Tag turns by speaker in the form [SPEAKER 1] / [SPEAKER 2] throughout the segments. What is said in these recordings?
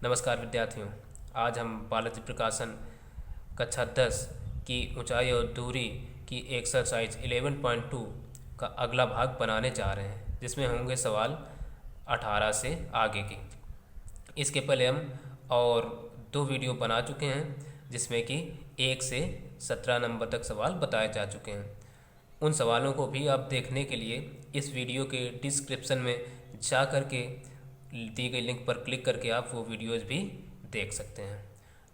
[SPEAKER 1] नमस्कार विद्यार्थियों। आज हम बालाजी प्रकाशन कक्षा 10 की ऊंचाई और दूरी की एक्सरसाइज 11.2 का अगला भाग बनाने जा रहे हैं, जिसमें होंगे सवाल 18 से आगे के। इसके पहले हम और 2 वीडियो बना चुके हैं, जिसमें कि 1 से 17 नंबर तक सवाल बताए जा चुके हैं। उन सवालों को भी आप देखने के लिए इस वीडियो के डिस्क्रिप्शन में जा कर के दी गई लिंक पर क्लिक करके आप वो वीडियोज़ भी देख सकते हैं।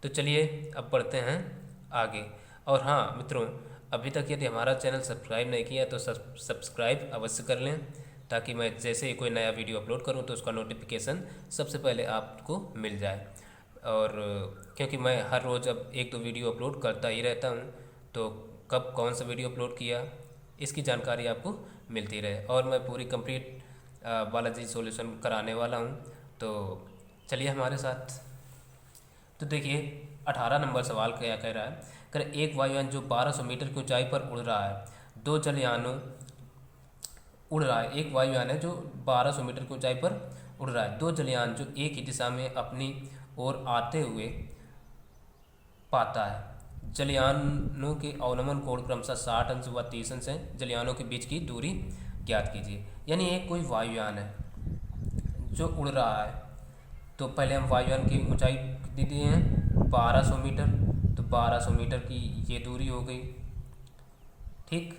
[SPEAKER 1] तो चलिए अब बढ़ते हैं आगे। और हाँ मित्रों, अभी तक यदि हमारा चैनल सब्सक्राइब नहीं किया तो सब्सक्राइब अवश्य कर लें, ताकि मैं जैसे ही कोई नया वीडियो अपलोड करूं तो उसका नोटिफिकेशन सबसे पहले आपको मिल जाए। और क्योंकि मैं हर रोज़ अब 1-2 वीडियो अपलोड करता ही रहता हूं, तो कब कौन सा वीडियो अपलोड किया इसकी जानकारी आपको मिलती रहे। और मैं पूरी कंप्लीट बालाजी सॉल्यूशन कराने वाला हूं, तो चलिए हमारे साथ। तो देखिए 18 नंबर सवाल क्या कह रहा है। कर एक वायुयान जो 1200 मीटर की ऊंचाई पर उड़ रहा है, दो जलयानों उड़ रहा है। एक वायुयान है जो 1200 मीटर की ऊंचाई पर उड़ रहा है। दो जलयान जो एक ही दिशा में अपनी ओर आते हुए पाता है। जलयानों के अवनमन कोण क्रमशः 60 अंश व 30 अंश है। जलयानों के बीच की दूरी ज्ञात कीजिए। यानी एक कोई वायुयान है जो उड़ रहा है, तो पहले हम वायुयान की ऊंचाई कितनी दी है 1200 मीटर, तो 1200 मीटर की ये दूरी हो गई। ठीक,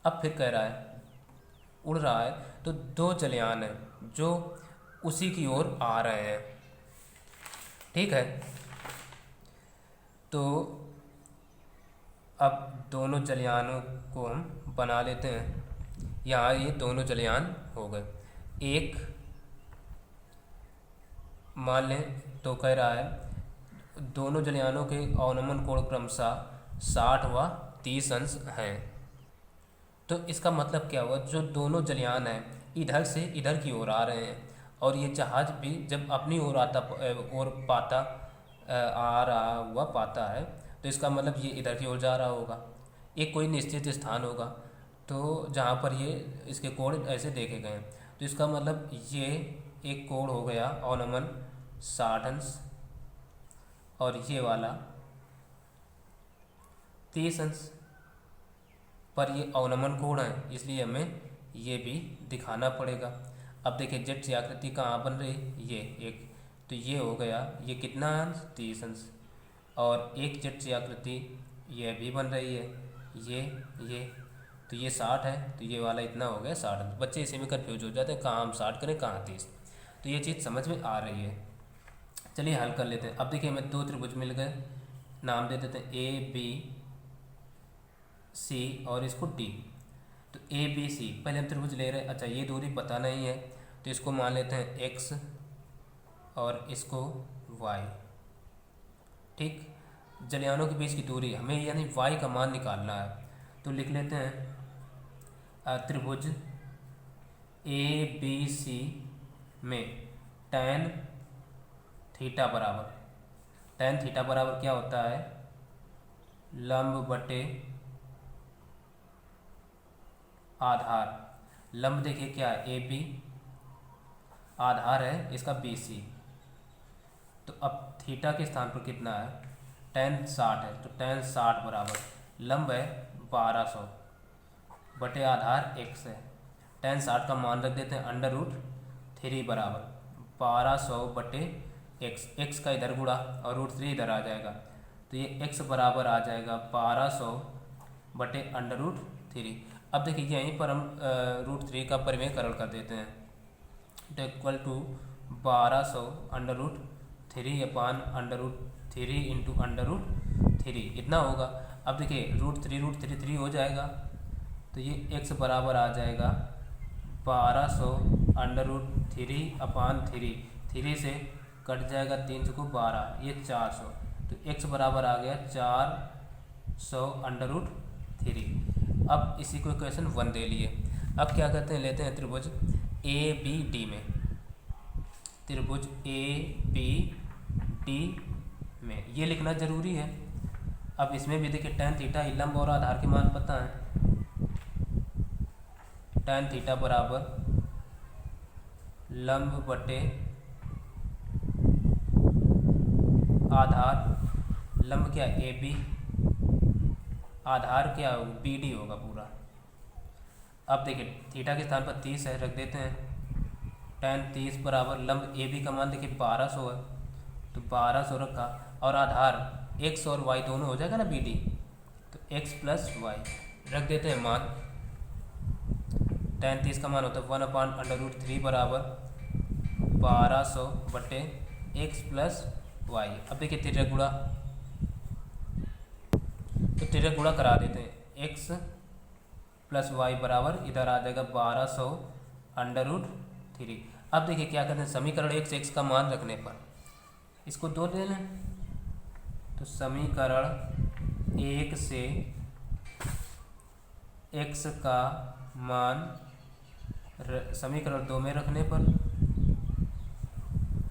[SPEAKER 1] अब फिर कह रहा है उड़ रहा है तो दो जलयान है जो उसी की ओर आ रहे हैं। ठीक है, तो अब दोनों जलयानों को हम बना लेते हैं। यहाँ ये दोनों जलयान हो गए। एक मान लें तो कह रहा है दोनों जलयानों के अवनमन कोण क्रमशः 60 व 30 अंश हैं। तो इसका मतलब क्या हुआ, जो दोनों जलयान हैं इधर से इधर की ओर आ रहे हैं, और ये जहाज भी जब अपनी ओर आ रहा हुआ पाता है, तो इसका मतलब ये इधर की ओर जा रहा होगा। एक कोई निश्चित स्थान होगा तो जहाँ पर ये इसके कोण ऐसे देखे गए हैं, तो इसका मतलब ये एक कोण हो गया अवनमन 60 अंश, और ये वाला 30 अंश। पर ये अवनमन कोण है, इसलिए हमें ये भी दिखाना पड़ेगा। अब देखिए जेट सी आकृति कहाँ बन रही, ये एक, तो ये हो गया ये कितना अंश 30 अंश, और एक जेट सी आकृति ये भी बन रही है, ये तो ये 60 है, तो ये वाला इतना हो गया 60 अंश। बच्चे इसी में कन्फ्यूज हो जाते हैं, कहाँ हम 60 करें कहाँ 30। तो ये चीज़ समझ में आ रही है। चलिए हल कर लेते हैं। अब देखिए हमें 2 त्रिभुज मिल गए, नाम दे देते हैं ए बी सी और इसको डी। तो ए बी सी पहले हम त्रिभुज ले रहे हैं। अच्छा, ये दूरी पता नहीं है तो इसको मान लेते हैं एक्स और इसको वाई। ठीक, जलयानों के बीच की दूरी हमें यानी वाई का मान निकालना है, तो लिख लेते हैं त्रिभुज ए बी सी में tan थीटा बराबर क्या होता है, लंब बटे आधार। लंब देखिए क्या है ए बी, आधार है इसका बी सी। तो अब थीटा के स्थान पर कितना है, tan 60 है, तो tan 60 बराबर लंब है 1200 बटे आधार x है। tan 60 का मान रख देते हैं √3 बराबर 1200 बटे x का इधर गुणा और √3 इधर आ जाएगा, तो ये x बराबर आ जाएगा 1200 बटे √3। अब देखिए यहीं पर हम √3 का परिमेयकरण कर देते हैं, तो इक्वल टू 1200 √3 अपान √3 इंटू √3 इतना होगा। अब देखिए √3 हो जाएगा, तो ये x बराबर आ जाएगा 1200 √3 अपान 3 से कट जाएगा 3 को 12, ये 400, तो x बराबर आ गया 400 √3। अब इसी को इक्वेशन 1 दे लिए। अब क्या करते हैं, लेते हैं त्रिभुज ए बी डी में, त्रिभुज ए बी डी में ये लिखना जरूरी है। अब इसमें भी देखिए tan थीटा लंब और आधार के मान पता है। tan थीटा बराबर लंब बटे आधार लंब क्या ए बी, आधार क्या बी डी होगा पूरा। अब देखिए थीटा के स्थान पर 30 है, रख देते हैं tan 30 बराबर लंब ए बी का मान देखिए 1200 है, तो 1200 रखा, और आधार x और y दोनों हो जाएगा ना बी डी, तो x प्लस वाई रख देते हैं मान। tan 30 का मान होता है 1/√3 बराबर 1200 बटे x प्लस वाई। अब देखिए तिरक गुणा, तो तिरक गुणा करा देते हैं, x प्लस वाई बराबर इधर आ जाएगा 1200√3। अब देखिए क्या करते हैं, समीकरण x का मान रखने पर इसको 2 ले लें, तो समीकरण 1 से x का मान समीकरण 2 में रखने पर,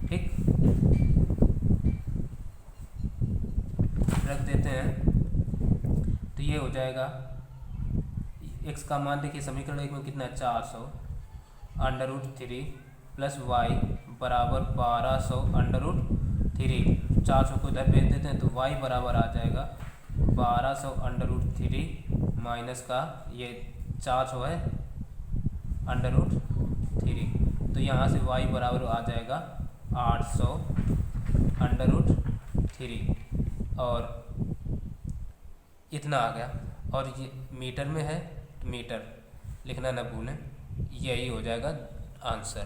[SPEAKER 1] ठीक, रख देते हैं, तो ये हो जाएगा x का मान देखिए समीकरण 1 में कितना है 400√3 प्लस वाई बराबर 1200√3, 400 को इधर भेज देते हैं, तो y बराबर आ जाएगा 1200√3 माइनस का ये 400 है √3, तो यहाँ से y बराबर आ जाएगा 800√3, और इतना आ गया। और ये मीटर में है तो मीटर लिखना न भूलें, यही हो जाएगा आंसर।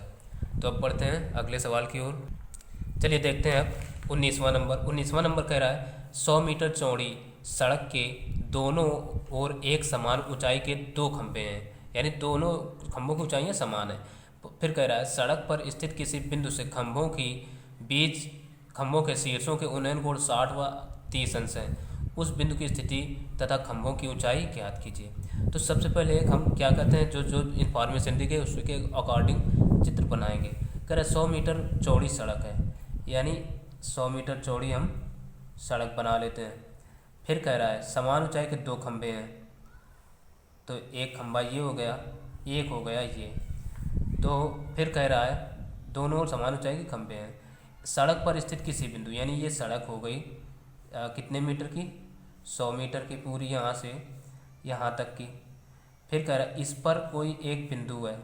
[SPEAKER 1] तो अब बढ़ते हैं अगले सवाल की ओर। चलिए देखते हैं अब 19वां नंबर कह रहा है 100 मीटर चौड़ी सड़क के दोनों ओर एक समान ऊंचाई के 2 खंभे हैं, यानी दोनों खंभों की ऊंचाइयाँ समान है। फिर कह रहा है सड़क पर स्थित किसी बिंदु से खंभों की बीच खंभों के शीर्षों के उन्नयन कोण 60 व 30 अंश हैं, उस बिंदु की स्थिति तथा खंभों की ऊंचाई ज्ञात कीजिए। तो सबसे पहले हम क्या करते हैं, जो इन्फॉर्मेशन दी गई उसके अकॉर्डिंग चित्र बनाएंगे। कह रहे 100 मीटर चौड़ी सड़क है, यानी 100 मीटर चौड़ी हम सड़क बना लेते हैं। फिर कह रहा है समान ऊंचाई के 2 खंभे हैं, तो एक खंभा ये हो गया, एक हो गया ये। तो फिर कह रहा है दोनों ओर समान ऊंचाई के खंभे हैं। सड़क पर स्थित किसी बिंदु, यानी ये सड़क हो गई कितने मीटर की, 100 मीटर की पूरी यहाँ से यहाँ तक की। फिर कह रहा है इस पर कोई एक बिंदु है,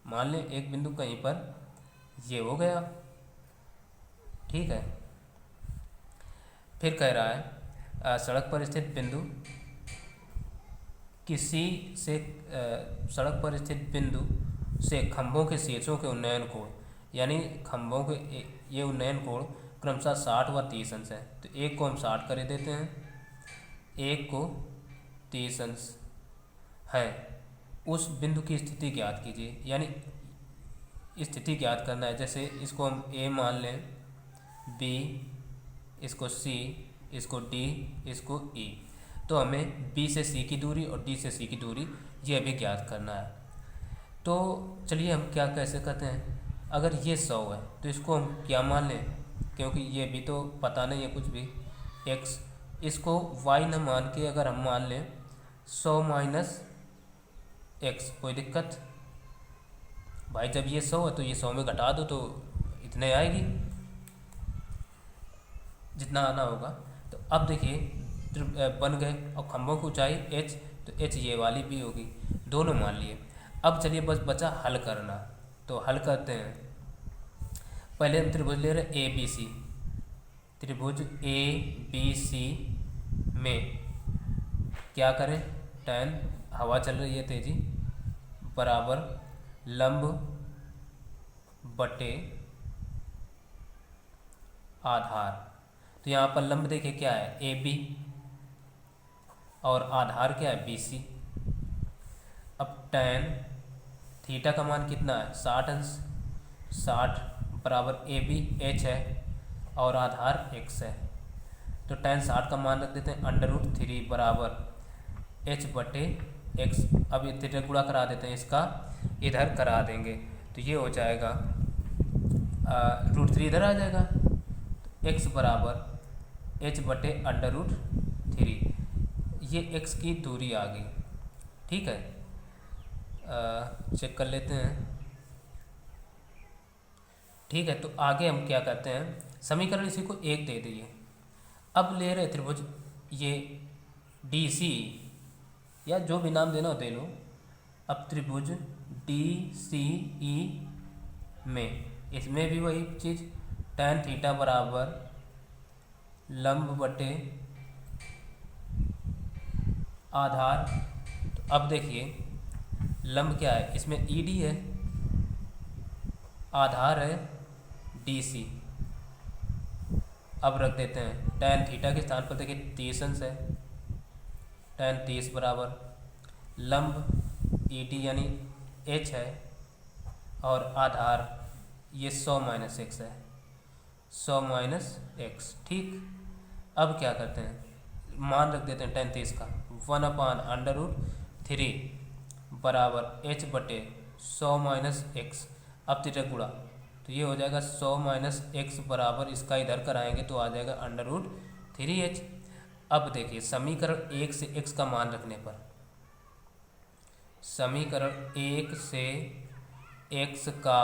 [SPEAKER 1] मान लें एक बिंदु कहीं पर ये हो गया, ठीक है। फिर कह रहा है सड़क पर स्थित बिंदु किसी से सड़क पर स्थित बिंदु से खंभों के शीर्षों के उन्नयन कोण, यानी खंभों के ये उन्नयन कोण क्रमशः 60 व 30 अंश है। तो एक को हम 60 कर देते हैं, एक को 30 अंश है। उस बिंदु की स्थिति ज्ञात कीजिए, यानी स्थिति ज्ञात करना है। जैसे इसको हम ए मान लें, बी, इसको सी, इसको डी, इसको ई। तो हमें बी से सी की दूरी और डी से सी की दूरी ये भी ज्ञात करना है। तो चलिए हम क्या कैसे करते हैं, अगर ये 100 है तो इसको हम क्या मान लें, क्योंकि ये भी तो पता नहीं है कुछ भी, x, इसको y न मान के अगर हम मान लें 100 माइनस x, कोई दिक्कत भाई, जब ये 100 है तो ये 100 में घटा दो तो इतने आएगी जितना आना होगा। तो अब देखिए बन गए, और खंभों की ऊंचाई h, तो h ये वाली भी होगी, दोनों मान लिए। अब चलिए बस बचा हल करना, तो हल करते हैं। पहले हम त्रिभुज ले रहे ए बी सी, त्रिभुज ए बी सी में क्या करें, tan, हवा चल रही है तेजी, बराबर लंब बटे आधार। तो यहाँ पर लंब देखिए क्या है ए बी, और आधार क्या है बी सी। अब tan थीटा का मान कितना है 60 अंश, 60 बराबर ए बी एच है और आधार x है। तो tan 60 का मान रख देते हैं √3 बराबर h बटे x। अब ये थीटा गुणा करा देते हैं, इसका इधर करा देंगे, तो ये हो जाएगा √3 इधर आ जाएगा, तो x बराबर h बटे √3, ये x की दूरी आ गई, ठीक है। चेक कर लेते हैं, ठीक है। तो आगे हम क्या करते हैं, समीकरण इसी को 1 दे दिए, अब ले रहे त्रिभुज ये डी सी, या जो भी नाम देना हो दे लो। अब त्रिभुज डी सी ई में इसमें भी वही चीज़, tan थीटा बराबर लंब बटे आधार। तो अब देखिए लंब क्या है, इसमें ई डी है, आधार है डी सी। अब रख देते हैं tan थीटा के स्थान पर देखिए 30 अंश है, tan 30 बराबर लंब ई डी यानी h है, और आधार ये 100 माइनस एक्स है, 100 माइनस एक्स। ठीक, अब क्या करते हैं, मान रख देते हैं tan 30 का 1/√3 बराबर h बटे 100 माइनस एक्स। अब थीटा गुणा, तो ये हो जाएगा 100 माइनस एक्स बराबर, इसका इधर कराएंगे तो आ जाएगा √3h। अब देखिए समीकरण 1 से x का मान रखने पर, समीकरण 1 से x का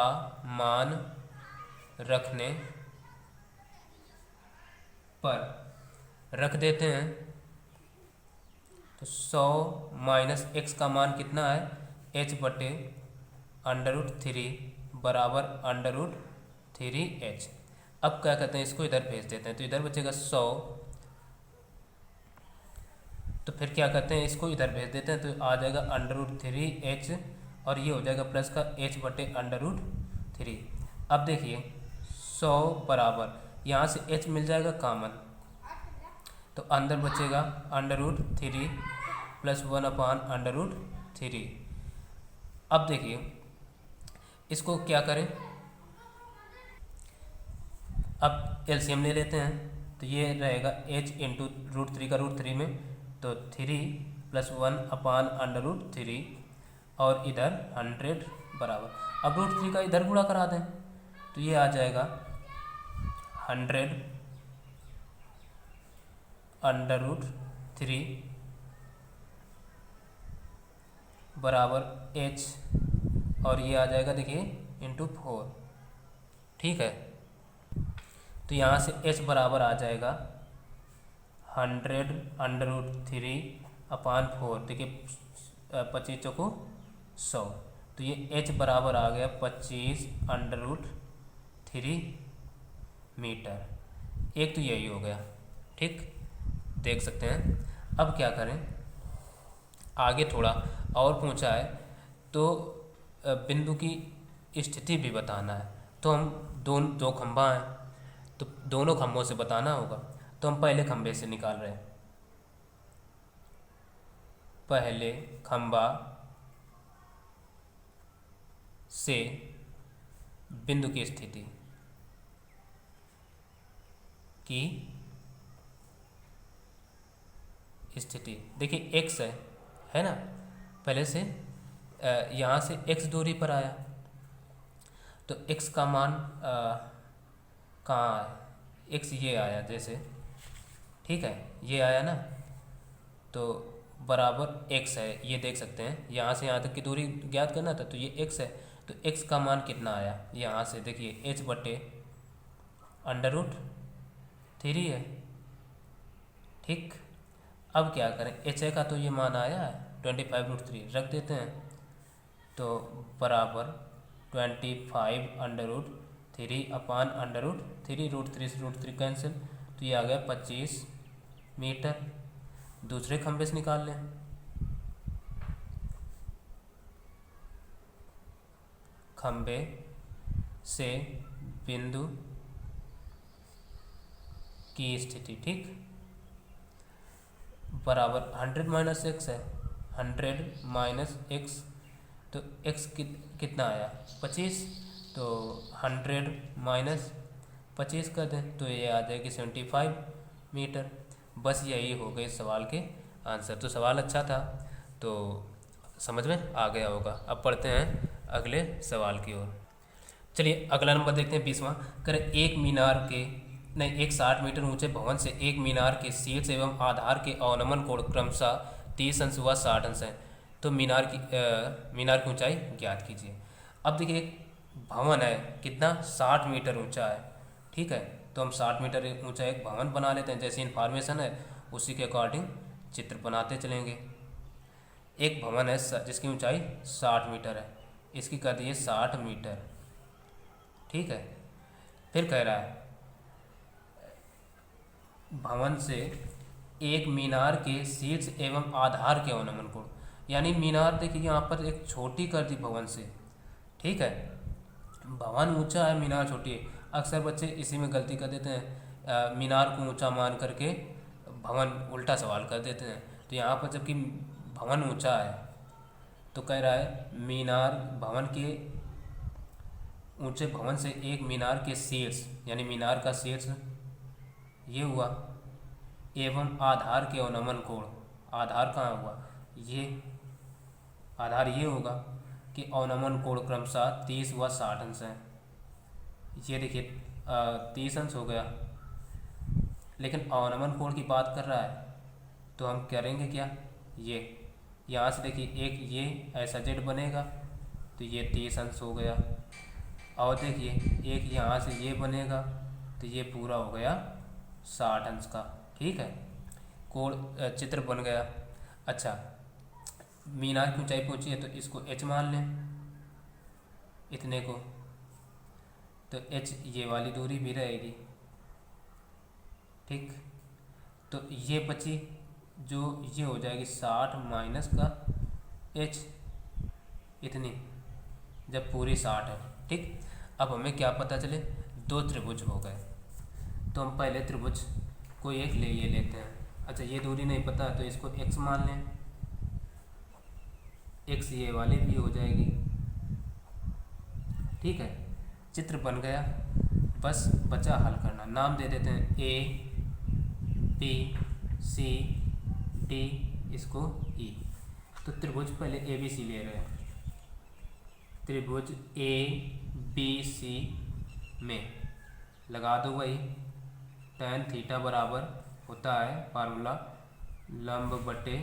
[SPEAKER 1] मान रखने पर रख देते हैं, तो 100 माइनस एक्स का मान कितना है, h बटे √3 बराबर √3h। अब क्या करते हैं, इसको इधर भेज देते हैं, तो इधर बचेगा 100, तो फिर क्या करते हैं, इसको इधर भेज देते हैं, तो आ जाएगा √3h, और ये हो जाएगा प्लस का h बटे √3। अब देखिए 100 बराबर, यहाँ से h मिल जाएगा कॉमन, तो अंदर बचेगा √3 प्लस 1/√3। अब देखिए इसको क्या करें, अब एलसीएम ले लेते हैं, तो ये रहेगा h इंटू √3 का √3 में, तो 3 प्लस 1/√3, और इधर 100 बराबर, अब √3 का इधर गुणा करा दें, तो ये आ जाएगा 100√3 बराबर h, और ये आ जाएगा देखिए इंटू 4। ठीक है, तो यहाँ से h बराबर आ जाएगा 100√3/4, देखिए 25 चौको 100, तो ये h बराबर आ गया 25√3 मीटर। एक तो यही हो गया, ठीक, देख सकते हैं। अब क्या करें, आगे थोड़ा और पूछा है, तो बिंदु की स्थिति भी बताना है, तो हम दो खंभा हैं, तो दोनों खंभों से बताना होगा, तो हम पहले खंभे से निकाल रहे हैं। पहले खंभा से बिंदु की स्थिति देखिए x है ना, पहले से यहाँ से x दूरी पर आया, तो x का मान कहाँ है, x ये आया जैसे, ठीक है, ये आया ना, तो बराबर x है, ये देख सकते हैं, यहाँ से यहाँ तक की दूरी ज्ञात करना था, तो ये x है, तो x का मान कितना आया, यहाँ से देखिए h बटे √3 है। ठीक, अब क्या करें, h का तो ये मान आया है 25√3, रख देते हैं, तो बराबर 25√3/√3, √3 से √3 कैंसिल, तो ये आ गया 25 मीटर। दूसरे खंभे से निकाल लें, खंभे से बिंदु की स्थिति, ठीक, बराबर 100 माइनस एक्स है, 100 माइनस एक्स, तो x कितना आया 25, तो 100 माइनस 25 कर दें, तो ये आ जाएगी 75 मीटर। बस यही हो गए सवाल के आंसर। तो सवाल अच्छा था, तो समझ में आ गया होगा। अब पढ़ते हैं अगले सवाल की ओर। चलिए अगला नंबर देखते हैं 20वां। करें एक 60 मीटर ऊंचे भवन से एक मीनार के शीर्ष एवं आधार के अवनमन कोण क्रमशः 30 अंश व 60 अंश है, तो मीनार की ऊंचाई ज्ञात कीजिए। अब देखिए एक भवन है, कितना 60 मीटर ऊंचा है, ठीक है, तो हम 60 मीटर ऊंचा एक भवन बना लेते हैं। जैसी इन्फॉर्मेशन है उसी के अकॉर्डिंग चित्र बनाते चलेंगे। एक भवन है जिसकी ऊंचाई 60 मीटर है, इसकी कर दिए 60 मीटर। ठीक है, फिर कह रहा है भवन से एक मीनार के शीर्ष एवं आधार के अवनमन कोण, यानी मीनार देखिए यहाँ पर एक छोटी कर दी भवन से। ठीक है, भवन ऊंचा है, मीनार छोटी है। अक्सर बच्चे इसी में गलती कर देते हैं, मीनार को ऊंचा मान करके भवन उल्टा सवाल कर देते हैं। तो यहाँ पर जबकि भवन ऊंचा है तो कह रहा है मीनार भवन के ऊंचे भवन से एक मीनार के शीर्ष, यानी मीनार का शीर्ष ये हुआ, एवं आधार के अवनमन कोण, आधार कहाँ हुआ, ये आधार ये होगा कि अवनमन कोण क्रमशः 30 व 60 अंश है। ये देखिए 30 अंश हो गया, लेकिन अवनमन कोण की बात कर रहा है तो हम करेंगे क्या, ये यहाँ से देखिए एक ये ऐसा जेड बनेगा तो ये 30 अंश हो गया, और देखिए एक यहाँ से ये बनेगा तो ये पूरा हो गया 60 अंश का। ठीक है, कोण चित्र बन गया। अच्छा, मीनार की ऊंचाई पहुंची है तो इसको h मान लें, इतने को, तो h ये वाली दूरी भी रहेगी। ठीक, तो ये बची जो ये हो जाएगी 60 माइनस का h, इतनी, जब पूरी 60 है। ठीक, अब हमें क्या पता चले, दो त्रिभुज हो गए, तो हम पहले त्रिभुज कोई एक ये लेते हैं। अच्छा, ये दूरी नहीं पता तो इसको x मान लें, x ये वाली भी हो जाएगी। ठीक है, चित्र बन गया, बस बचा हल करना। नाम दे देते हैं A B C D, इसको E। तो त्रिभुज पहले ABC ले रहे हैं, त्रिभुज ABC में लगा दो वही tan थीटा बराबर होता है फार्मूला लंब बटे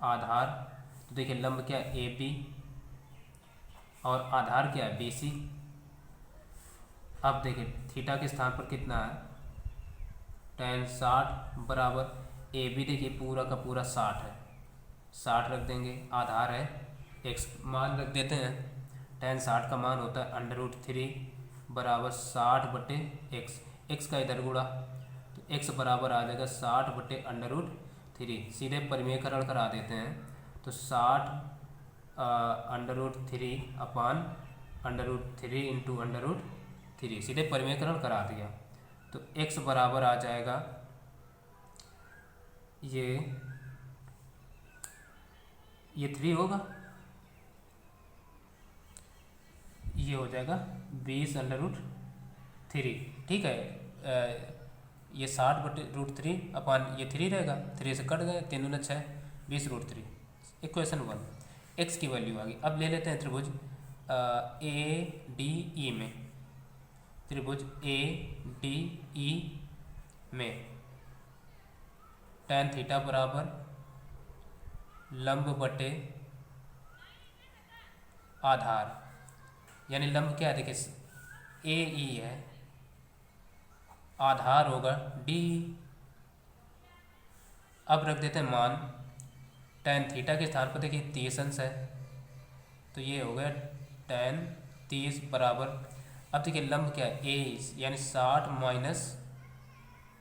[SPEAKER 1] आधार। तो देखिए लंब क्या है AB और आधार क्या है BC। अब देखिए थीटा के स्थान पर कितना है tan 60 बराबर AB, देखिए पूरा का पूरा 60 है, 60 रख देंगे, आधार है x मान रख देते हैं। tan 60 का मान होता है √3 बराबर 60 बटे x का इधर गुणा, तो x बराबर आ जाएगा 60 बटे √3। सीधे परिमेयकरण करा देते हैं तो 60 √3 अपान √3 इंटू √3, सीधे परिमेयकरण करा दिया तो x बराबर आ जाएगा ये 3 होगा, ये हो जाएगा 20/3। ठीक है, ये 60 बटे √3 अपान ये 3 रहेगा, 3 से कट गए, 3 दूना 6, 20√3। इक्वेशन 1 x की वैल्यू आ गई। अब ले लेते हैं त्रिभुज ADE में, त्रिभुज ADE में tan थीटा बराबर लंब बटे आधार, यानी लंब क्या है देखिए AE है, आधार होगा DE। अब रख देते हैं मान, tan थीटा के स्थान पर देखिए 30 अंश है तो ये हो गया tan 30 बराबर, अब देखिए लंब क्या है A, यानी 60 माइनस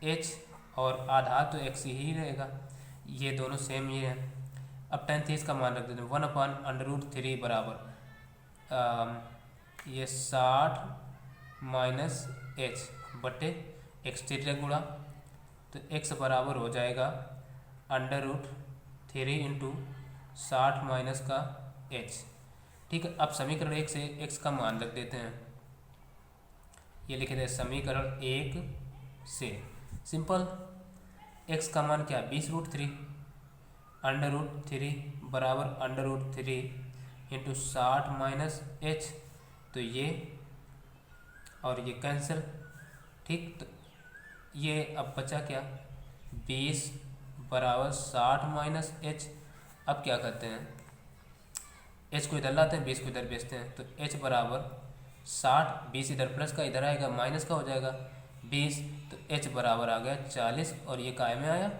[SPEAKER 1] h, और आधार तो x ही रहेगा, ये दोनों सेम ही है। अब tan 30 का मान रख देते हैं 1/√3 बराबर ये 60 माइनस h बटे x, 3 गुणा, तो x बराबर हो जाएगा √3 इंटू 60 माइनस का h। ठीक है, अब समीकरण 1 से x का मान रख देते हैं, ये लिखे थे समीकरण 1 से, सिंपल, x का मान क्या है 20√3, √3 बराबर √3 इंटू 60 माइनस h, तो ये और ये कैंसिल। ठीक, तो ये अब बचा क्या 20 बराबर 60 माइनस h। अब क्या करते हैं h को इधर लाते हैं, 20 को इधर भेजते हैं, तो h बराबर 60, 20 इधर प्लस का इधर आएगा माइनस का हो जाएगा 20, तो h बराबर आ गया 40 और ये काय में आया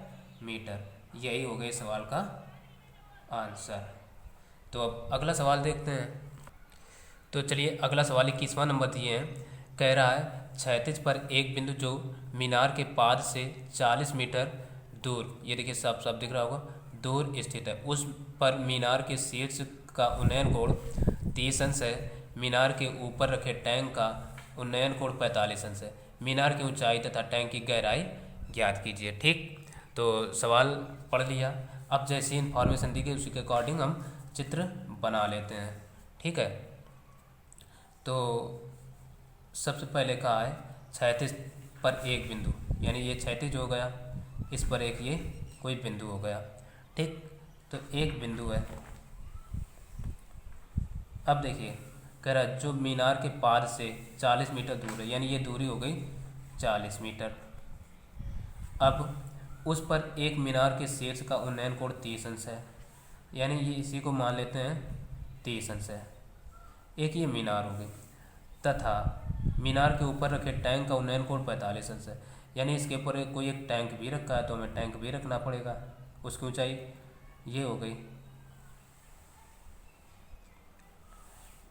[SPEAKER 1] मीटर। यही हो गया सवाल का आंसर। तो अब अगला सवाल देखते हैं। तो चलिए अगला सवाल 21वां नंबर दिए हैं। कह रहा है क्षैतिज पर एक बिंदु जो मीनार के पाद से 40 मीटर दूर, ये देखिए साफ साफ दिख रहा होगा, दूर स्थित है। उस पर मीनार के शीर्ष का उन्नयन कोण 30 अंश है। मीनार के ऊपर रखे टैंक का उन्नयन कोण 45 अंश है। मीनार की ऊंचाई तथा टैंक की गहराई ज्ञात कीजिए। ठीक, तो सवाल पढ़ लिया। अब जैसी इन्फॉर्मेशन दी गई उसी के अकॉर्डिंग हम चित्र बना लेते हैं। ठीक है, तो सबसे पहले कहा है क्षैतिज पर एक बिंदु, यानी ये क्षैतिज हो गया, इस पर एक ये कोई बिंदु हो गया। ठीक, तो एक बिंदु है। अब देखिए कह रहा है जो मीनार के पाद से 40 मीटर दूर है, यानी ये दूरी हो गई 40 मीटर। अब उस पर एक मीनार के शीर्ष का उन्नयन कोण 30 अंश है, यानी ये इसी को मान लेते हैं 30 अंश है। एक ये मीनार हो गई, तथा मीनार के ऊपर रखे टैंक का उन्नयन कोण 45 अंश है, यानी इसके ऊपर कोई एक टैंक भी रखा है तो हमें टैंक भी रखना पड़ेगा। उसकी ऊंचाई ये हो गई।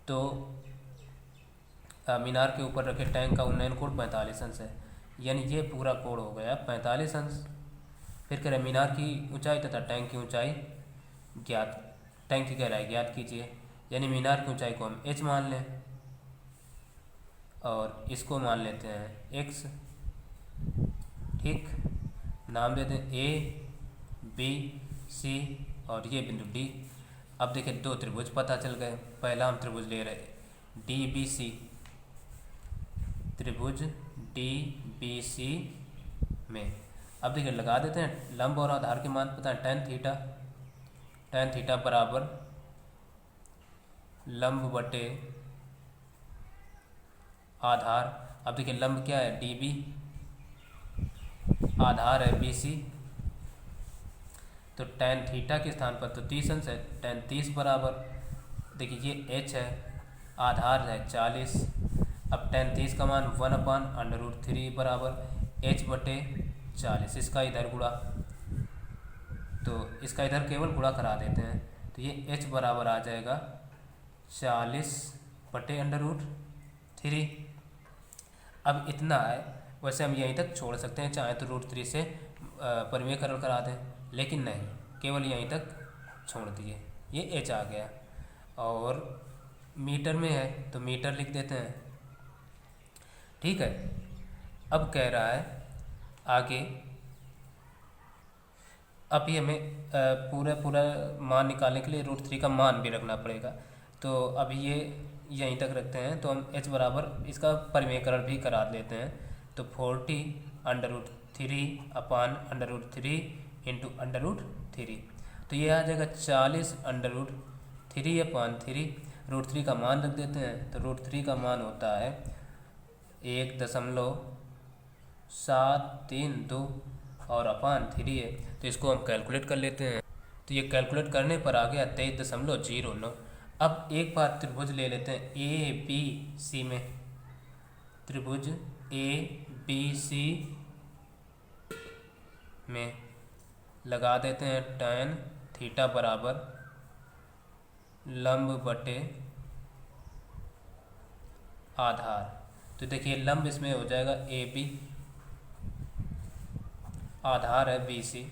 [SPEAKER 1] तो मीनार के ऊपर रखे टैंक का उन्नयन कोण 45 अंश है, यानी ये पूरा कोण हो गया 45 अंश। फिर कह रहे मीनार की ऊंचाई तथा टैंक की ऊंचाई ज्ञात, टैंक की गहराई ज्ञात कीजिए, यानी मीनार की ऊंचाई को हम h मान लें और इसको मान लेते हैं x। ठीक, नाम देते हैं A, B, C और ये बिंदु D। अब देखिए दो त्रिभुज पता चल गए। पहला हम त्रिभुज ले रहे DBC, त्रिभुज DBC में अब देखिए लगा देते हैं लंब और आधार के मान पता है। tan थीटा बराबर लंब बटे आधार। अब देखिए लंब क्या है DB, आधार है BC, तो tan थीटा के स्थान पर तो 30 अंश है, tan 30 बराबर देखिए ये h है, आधार है 40। अब tan 30 का मान 1/√3 बराबर h बटे 40। इसका इधर गुणा, तो इसका इधर केवल गुणा करा देते हैं, तो ये h बराबर आ जाएगा 40 बटे √3। अब इतना है, वैसे हम यहीं तक छोड़ सकते हैं, चाहे तो √3 से परिमेयकरण करा दें, लेकिन नहीं, केवल यहीं तक छोड़ दिए। ये h आ गया और मीटर में है तो मीटर लिख देते हैं। ठीक है, अब कह रहा है आगे, अभी हमें पूरा मान निकालने के लिए √3 का मान भी रखना पड़ेगा, तो अभी ये यहीं तक रखते हैं। तो हम h बराबर इसका परिमेयकरण भी करा देते हैं, तो 40√3/√3 इंटू √3, तो ये आ जाएगा 40√3/3। √3 का मान रख देते हैं, तो √3 का मान होता है 1.732 और /3 है, तो इसको हम कैलकुलेट कर लेते हैं। तो ये कैलकुलेट करने पर आ गया 23.09। अब एक बार त्रिभुज ले लेते हैं ABC में, त्रिभुज ABC में लगा देते हैं tan थीटा बराबर लंब बटे आधार। तो देखिए लंब इसमें हो जाएगा AB, आधार है BC,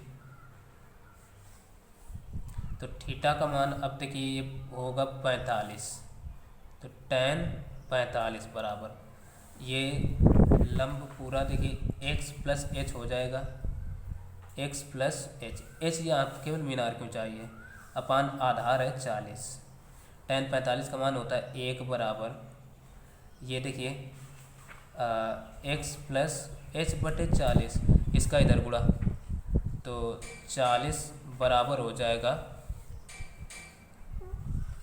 [SPEAKER 1] तो थीटा का मान अब देखिए ये होगा 45, तो tan 45 बराबर ये लंब पूरा देखिए x प्लस h हो जाएगा, x प्लस h, h यहाँ केवल मीनार की ऊंचाई है, अपान आधार है 40। tan 45 का मान होता है 1 बराबर ये देखिए x प्लस h बटे 40, इसका इधर गुणा, तो 40 बराबर हो जाएगा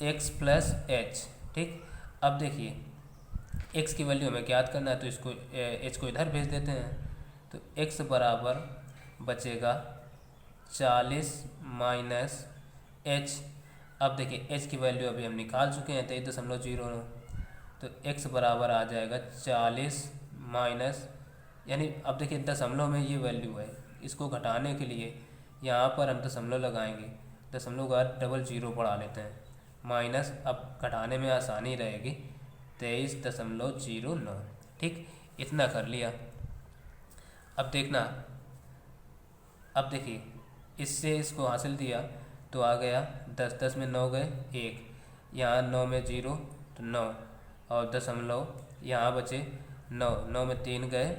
[SPEAKER 1] x प्लस h। ठीक, अब देखिए x की वैल्यू हमें ज्ञात करना है, तो इसको h को इधर भेज देते हैं, तो x बराबर बचेगा 40 माइनस h। अब देखिए h की वैल्यू अभी हम निकाल चुके हैं 23.09, तो x बराबर आ जाएगा 40 माइनस, यानी अब देखिए दशमलव में ये वैल्यू है, इसको घटाने के लिए यहाँ पर हम दशमलव लगाएंगे, दशमलव का डबल जीरो बढ़ा लेते हैं, माइनस, अब घटाने में आसानी रहेगी, 23.09। ठीक, इतना कर लिया। अब देखना, अब देखिए इससे इसको हासिल दिया तो आ गया 10, 10 में 9 गए 1, यहाँ 9 में 0 तो 9, और दशमलव यहाँ बचे 9, 9 में 3 गए,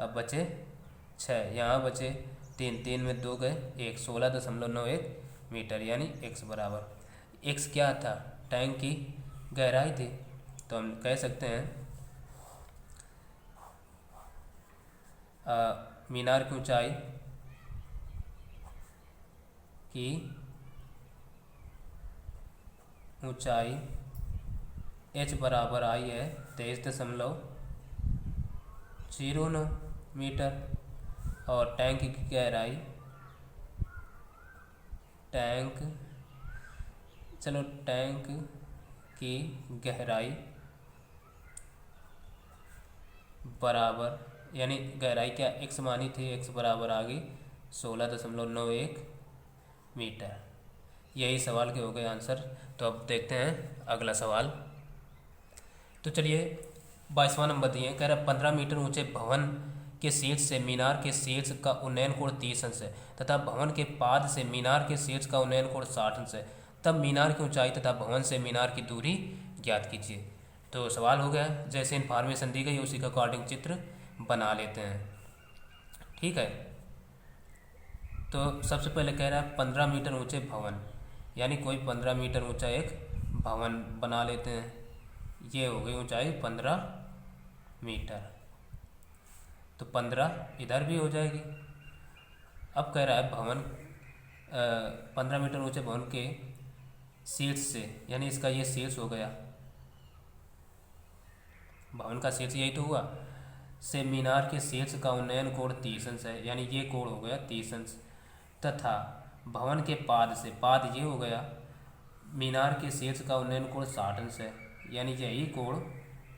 [SPEAKER 1] अब बचे 6, यहाँ बचे 3, 3 में 2 गए 1, 16.91 मीटर, यानी x बराबर, x क्या था, टैंक की गहराई थी, तो हम कह सकते हैं मीनार की ऊंचाई h बराबर आई है 23.09 मीटर, और टैंक की गहराई, टैंक की गहराई बराबर, यानी गहराई क्या x मानी थी, x बराबर आ गई 16.91 मीटर। यही सवाल के हो गए आंसर। तो अब देखते हैं अगला सवाल। तो चलिए 22वां नंबर दिए, कह रहा 15 मीटर ऊंचे भवन के शीर्ष से मीनार के शीर्ष का उन्नयन कोण 30 अंश है तथा भवन के पाद से मीनार के शीर्ष का उन्नयन कोण 60 अंश है, तब मीनार की ऊंचाई तथा भवन से मीनार की दूरी ज्ञात कीजिए। तो सवाल हो गया, जैसे इन्फॉर्मेशन दी गई उसी का अकॉर्डिंग चित्र बना लेते हैं। ठीक है, तो सबसे पहले कह रहा है 15 मीटर ऊंचे भवन, यानी कोई 15 मीटर ऊंचा एक भवन बना लेते हैं, ये हो गई ऊंचाई 15 मीटर, तो 15 इधर भी हो जाएगी। अब कह रहा है भवन 15 मीटर ऊंचे भवन के शीर्ष से, यानी इसका ये शीर्ष हो गया, भवन का शीर्ष यही तो हुआ, से मीनार के शीर्ष का उन्नयन कोण 30 अंश है, यानी ये कोण हो गया 30 अंश, तथा भवन के पाद से, पाद ये हो गया, मीनार के शीर्ष का उन्नयन कोण 60 अंश है, यानी यही कोण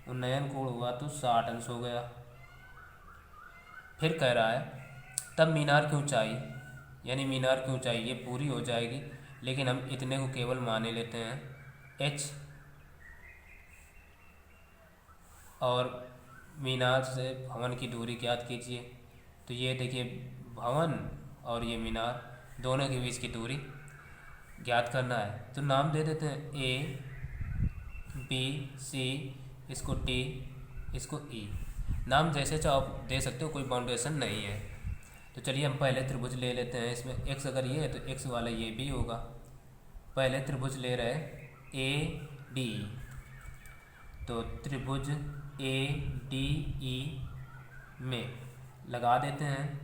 [SPEAKER 1] उन्नयन कोण हुआ तो 60 अंश हो गया। फिर कह रहा है तब मीनार की ऊंचाई, यानी मीनार की ऊंचाई ये पूरी हो जाएगी, लेकिन हम इतने को केवल माने लेते हैं h, और मीनार से भवन की दूरी ज्ञात कीजिए। तो ये देखिए भवन और ये मीनार दोनों के बीच की दूरी ज्ञात करना है, तो नाम दे देते हैं A, B, C, इसको T, इसको E, नाम जैसे चाहो आप दे सकते हो, कोई बाउंडेशन नहीं है। तो चलिए हम पहले त्रिभुज ले लेते हैं, इसमें x अगर ये है तो x वाला ये भी होगा। पहले त्रिभुज ले रहे AD, तो त्रिभुज ADE में लगा देते हैं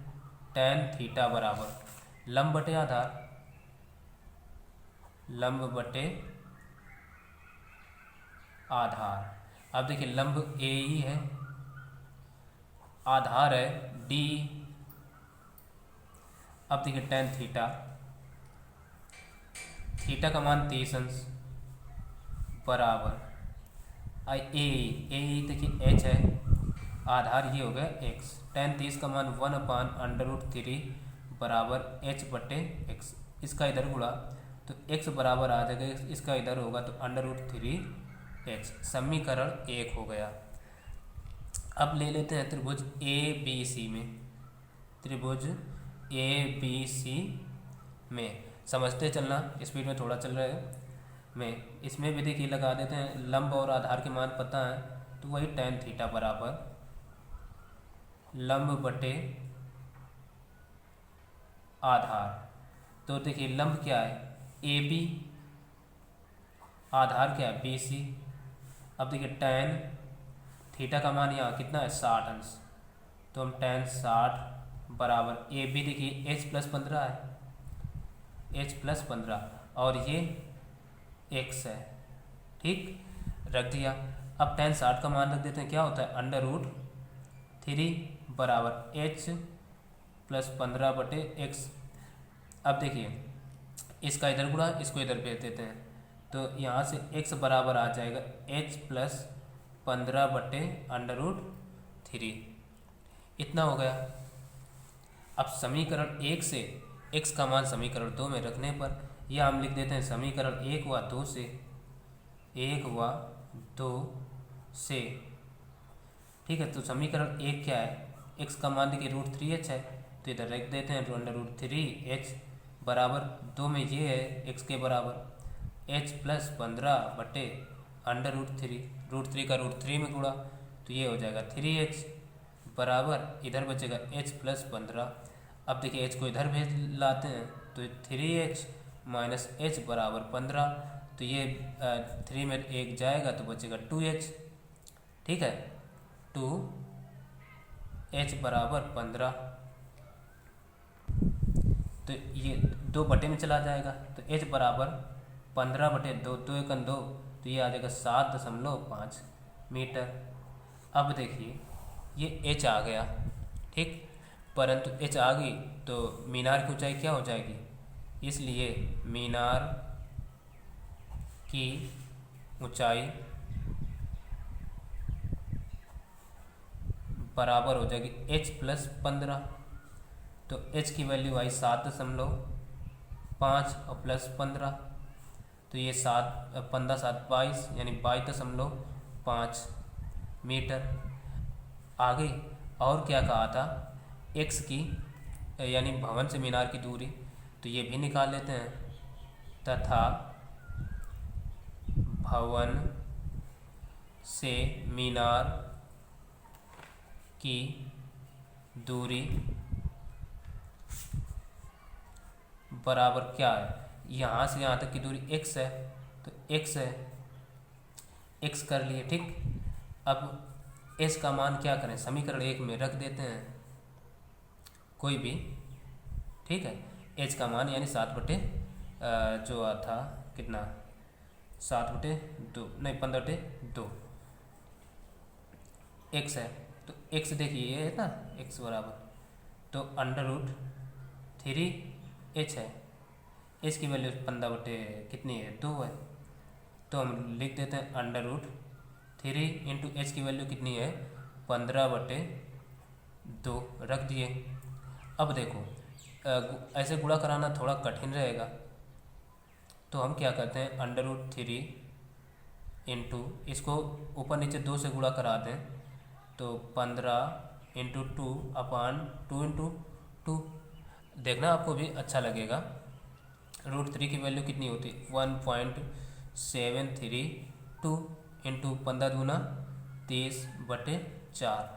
[SPEAKER 1] tan थीटा बराबर लंब बटे आधार, लंब बटे आधार। अब देखिए लंब AE है, आधार है D। अब देखिए tan थीटा, थीटा का मान 30 अंश बराबर AE देखिए h है, आधार ये हो गया x, tan 30 का मान 1/√3 बराबर h बटे x, इसका इधर गुणा तो x बराबर आ जाएगा, इसका इधर होगा तो √3h, समीकरण 1 हो गया। अब ले लेते हैं त्रिभुज ABC में, त्रिभुज ABC में समझते चलना, स्पीड में थोड़ा चल रहे हैं में, इसमें भी देखिए लगा देते हैं, लंब और आधार के मान पता है तो वही tan थीटा बराबर लंब बटे आधार। तो देखिए लंब क्या है AB, आधार क्या है BC। अब देखिए tan थीटा का मान यहाँ कितना है 60 अंश, तो हम tan 60 बराबर AB देखिए h + 15 है, h + 15 और ये x है, ठीक रख दिया। अब tan 60 का मान रख देते हैं, क्या होता है √3 बराबर h + 15 बटे x। अब देखिए इसका इधर गुणा, इसको इधर भेज देते हैं, तो यहाँ से x बराबर आ जाएगा h + 15/√3 इतना हो गया। अब समीकरण 1 से x का मान समीकरण 2 में रखने पर यह हम लिख देते हैं समीकरण 1 व 2 से। ठीक है, तो समीकरण 1 क्या है, x का मान देखिए √3h है, तो इधर रख देते हैं √3h बराबर 2 में ये है x के बराबर h प्लस 15/√3, √3 का √3 में गुणा तो ये हो जाएगा 3h बराबर इधर बचेगा h प्लस 15। अब देखिए h को इधर भेज लाते हैं तो 3h माइनस h बराबर 15, तो ये 3 में 1 जाएगा तो बचेगा 2h। ठीक है, 2h बराबर 15, तो ये 2 बटे में चला जाएगा तो h बराबर 15/2, 2 एकम 2, तो ये आ जाएगा 7.5 मीटर। अब देखिए ये h आ गया, ठीक, परंतु h आ गई तो मीनार की ऊंचाई क्या हो जाएगी, इसलिए मीनार की ऊंचाई बराबर हो जाएगी h प्लस 15, तो h की वैल्यू आई 7.5 और प्लस 15, तो ये 15 7 22 यानी 22.5 मीटर आ गई। और क्या कहा था, x की यानी भवन से मीनार की दूरी, तो ये भी निकाल लेते हैं, तथा भवन से मीनार की दूरी बराबर क्या है, यहाँ से यहाँ तक की दूरी x है, तो x है, x कर लिए। ठीक, अब s का मान क्या करें, समीकरण 1 में रख देते हैं कोई भी। ठीक है, h का मान यानी 7 जो था कितना 7/2 नहीं 15/2 x है, तो x देखिए ये है ना x बराबर, तो √3h है, h की वैल्यू 15 कितनी है 2 है, तो हम लिख देते हैं √3 इंटू h की वैल्यू कितनी है 15/2 रख दिए। अब देखो ऐसे गुणा कराना थोड़ा कठिन रहेगा, तो हम क्या करते हैं √3 इंटू इसको ऊपर नीचे 2 से गुणा करा दें तो 15 इंटू 2/2 इंटू 2, देखना आपको भी अच्छा लगेगा। √3 की वैल्यू कितनी होती है 1.732 इंटू 15 दूना 30/4।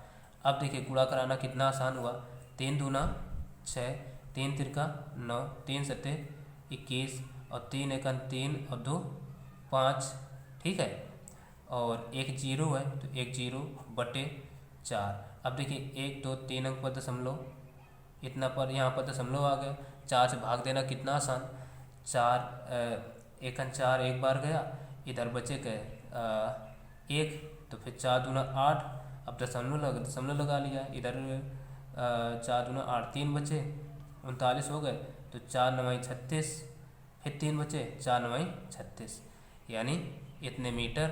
[SPEAKER 1] अब देखिए गुणा कराना कितना आसान हुआ, 3 दूना 6, 3 तिरका 9, 3 सत्ते 21 और 3 एकम 3 और 2 5। ठीक है, और एक जीरो है तो 1/4। अब देखिए 1 2 3 अंक पर दशमलव, इतना पर यहाँ पर दशमलव आ गया, 4 से भाग देना कितना आसान, 4 एकम 4 एक बार गया, इधर बचे गए 1, तो फिर 4 दूना 8, अब दशमलव लगा लिया, इधर 4 दूना 8 3 बचे 39 हो गए, तो 4 9 36, फिर 3 बचे 4 9 36, यानी इतने मीटर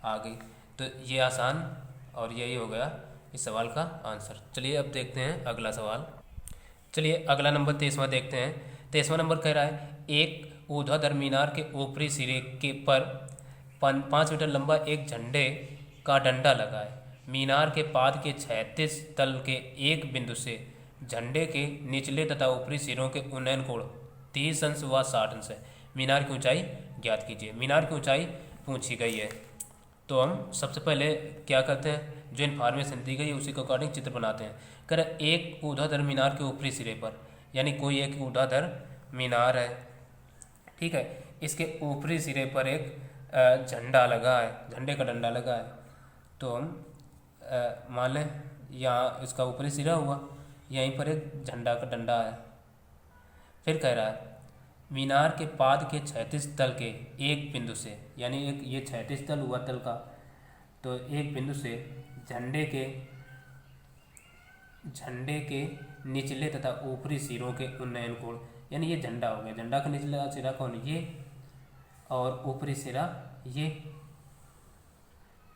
[SPEAKER 1] आ गई। तो ये आसान और यही हो गया इस सवाल का आंसर। चलिए अब देखते हैं अगला सवाल। चलिए अगला नंबर 23वां देखते हैं। 23वां नंबर कह रहा है एक ऊर्ध्वाधर मीनार के ऊपरी सिरे के पर 5 मीटर लंबा एक झंडे का डंडा लगा है। मीनार के पाद के क्षैतिज तल के एक बिंदु से झंडे के निचले तथा ऊपरी सिरों के उन्नयन कोण 30 अंश व 60 अंश है। मीनार की ऊंचाई ज्ञात कीजिए। मीनार की ऊंचाई पूछी गई है, तो हम सबसे पहले क्या करते हैं, जो इन्फॉर्मेशन दी गई है उसी के अकॉर्डिंग चित्र बनाते हैं। कर एक ऊर्ध्वाधर मीनार के ऊपरी सिरे पर, यानी कोई एक ऊर्ध्वाधर मीनार है, ठीक है, इसके ऊपरी सिरे पर एक झंडा लगा है, झंडे का डंडा लगा है। तो हम मान लें यहाँ इसका ऊपरी सिरा हुआ, यहीं पर एक झंडा का डंडा है। फिर कह रहा है मीनार के पाद के क्षैतिज तल के एक बिंदु से, यानी एक ये क्षैतिज तल हुआ तल का, तो एक बिंदु से झंडे के निचले तथा ऊपरी सिरों के उन्नयन कोण, यानी ये झंडा हो गया, झंडा का निचला सिरा कौन, ये, और ऊपरी सिरा ये,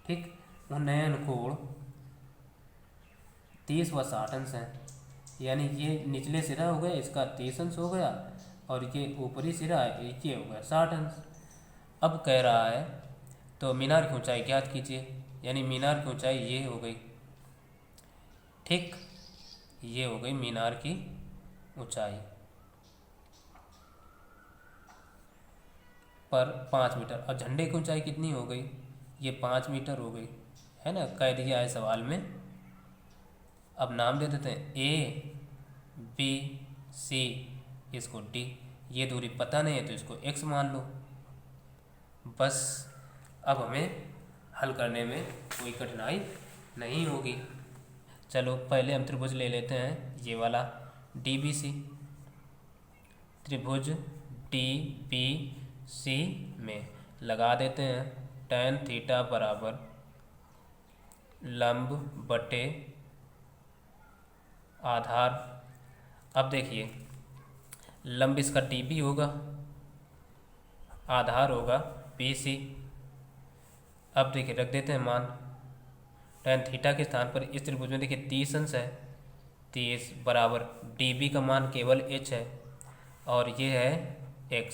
[SPEAKER 1] ठीक। उन्नयन कोण 30 व 60 अंश है। यानी ये निचले सिरा हो गया, इसका 30 अंश हो गया, और ये ऊपरी सिरा है ये हो गया 60 अंश। अब कह रहा है तो मीनार की ऊंचाई ज्ञात कीजिए। यानी मीनार की ऊंचाई ये हो गई, ठीक, ये हो गई मीनार की ऊंचाई पर 5 मीटर। अब झंडे की ऊंचाई कितनी हो गई, ये 5 मीटर हो गई, है ना, कह दिया है सवाल में। अब नाम दे देते हैं ए बी सी, इसको डी। ये दूरी पता नहीं है तो इसको एक्स मान लो। बस अब हमें हल करने में कोई कठिनाई नहीं होगी। चलो पहले हम त्रिभुज ले लेते हैं, ये वाला डी बी सी। त्रिभुज डी बी सी में लगा देते हैं tan थीटा बराबर लंब बटे आधार। अब देखिए लंब इसका डी बी होगा, आधार होगा बी सी। अब देखिए रख देते हैं मान, tan थीटा के स्थान पर इस त्रिभुज में देखिए 30 अंश है, 30 बराबर डी बी का मान केवल h है और ये है x।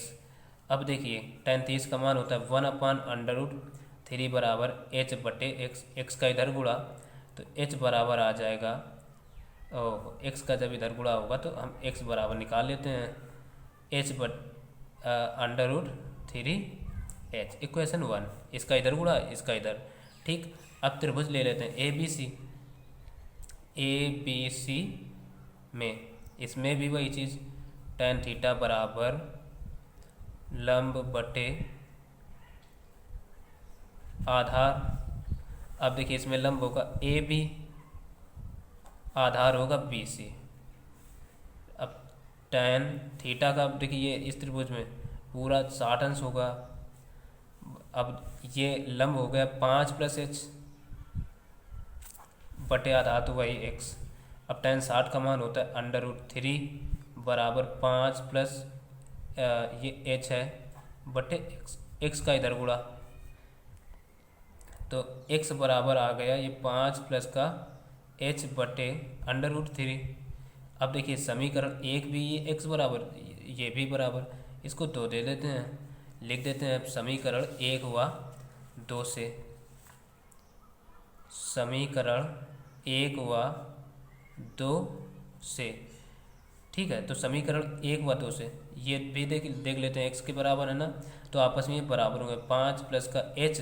[SPEAKER 1] अब देखिए tan 30 का मान होता है 1/√3 बराबर h बटे x। x का इधर गुणा तो h बराबर आ जाएगा, x का जब इधर गुणा होगा तो हम x बराबर निकाल लेते हैं h √3h, इक्वेशन 1। इसका इधर गुणा इसका इधर, ठीक। अब त्रिभुज ले लेते हैं ए बी सी में, इसमें भी वही चीज़ tan थीटा बराबर लंब बटे आधार। अब देखिए इसमें लंब होगा ए बी, आधार होगा बी सी। अब tan थीटा का देखिए ये इस त्रिभुज में पूरा 60 अंश होगा। अब ये लंब हो गया 5 + h बटे आधार तो वही x। अब tan 60 का मान होता है √3 बराबर 5 + ये h है बटे x का इधर गुणा तो x बराबर आ गया ये 5 प्लस का h बटे √3। अब देखिए समीकरण 1 भी ये x बराबर ये भी बराबर, इसको 2 दे देते हैं, लिख देते हैं समीकरण 1 व 2 से। समीकरण 1 व 2 से, ठीक है। तो समीकरण 1 व 2 से ये भी देख लेते हैं, x के बराबर है ना, तो आपस में ये बराबर होंगे 5 प्लस का h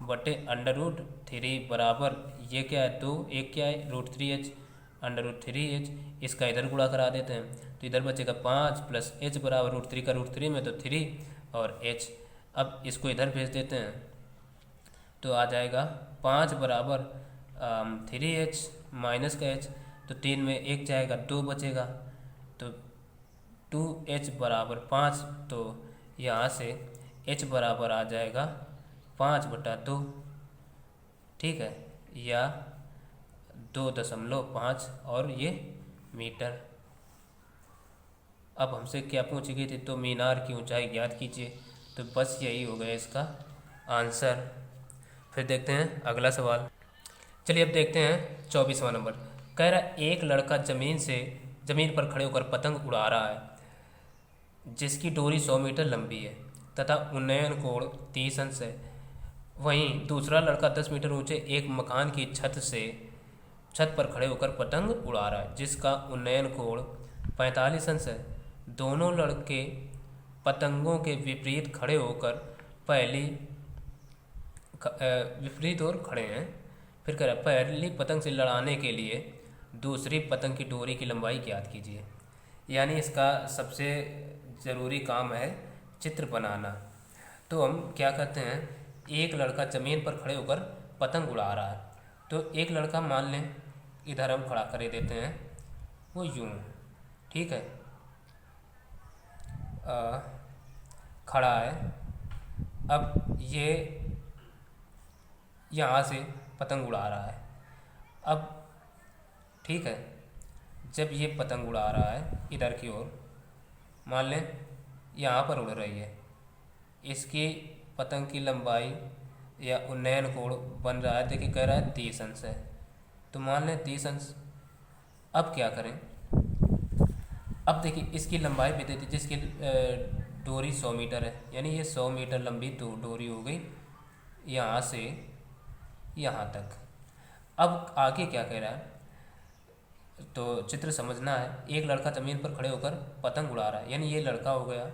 [SPEAKER 1] बटे √3 बराबर ये क्या है 2, एक क्या है √3h, √3h। इसका इधर गुणा करा देते हैं तो इधर बचेगा 5 प्लस h बराबर √3 का √3 में तो 3 और h। अब इसको इधर भेज देते हैं तो आ जाएगा 5 बराबर 3h माइनस का h, तो 3 में 1 जाएगा 2 बचेगा तो 2h बराबर 5। तो यहाँ से h बराबर आ जाएगा 5/2, ठीक है, या 2.5 और ये मीटर। अब हमसे क्या पूछी गई थी, तो मीनार की ऊंचाई ज्ञात कीजिए, तो बस यही हो गया इसका आंसर। फिर देखते हैं अगला सवाल। चलिए अब देखते हैं 24वां नंबर। कह रहा है एक लड़का ज़मीन पर खड़े होकर पतंग उड़ा रहा है जिसकी डोरी 100 मीटर लंबी है तथा उन्नयन कोण 30 अंश है। वहीं दूसरा लड़का 10 मीटर ऊंचे एक मकान की छत पर खड़े होकर पतंग उड़ा रहा है जिसका उन्नयन कोण 45 अंश है। दोनों लड़के पतंगों के विपरीत खड़े होकर विपरीत ओर खड़े हैं। फिर कह रहा है पहली पतंग से लड़ाने के लिए दूसरी पतंग की डोरी की लंबाई ज्ञात कीजिए। यानी इसका सबसे ज़रूरी काम है चित्र बनाना। तो हम क्या करते हैं, एक लड़का ज़मीन पर खड़े होकर पतंग उड़ा रहा है, तो एक लड़का मान लें इधर हम खड़ा कर देते हैं, वो यूँ, ठीक है, खड़ा है। अब ये यहाँ से पतंग उड़ा रहा है। अब ठीक है, जब ये पतंग उड़ा रहा है इधर की ओर, मान लें यहाँ पर उड़ रही है, इसकी पतंग की लंबाई या उन्नयन कोण बन रहा है, देखिए कह रहा है 30 अंश है, तो मान लें 30 अंश। अब क्या करें, अब देखिए इसकी लंबाई भी देती, जिसकी डोरी 100 मीटर है, यानी ये 100 मीटर लंबी डोरी हो गई यहाँ से यहाँ तक। अब आगे क्या कह रहा है, तो चित्र समझना है। एक लड़का ज़मीन पर खड़े होकर पतंग उड़ा रहा है, यानी ये लड़का हो गया।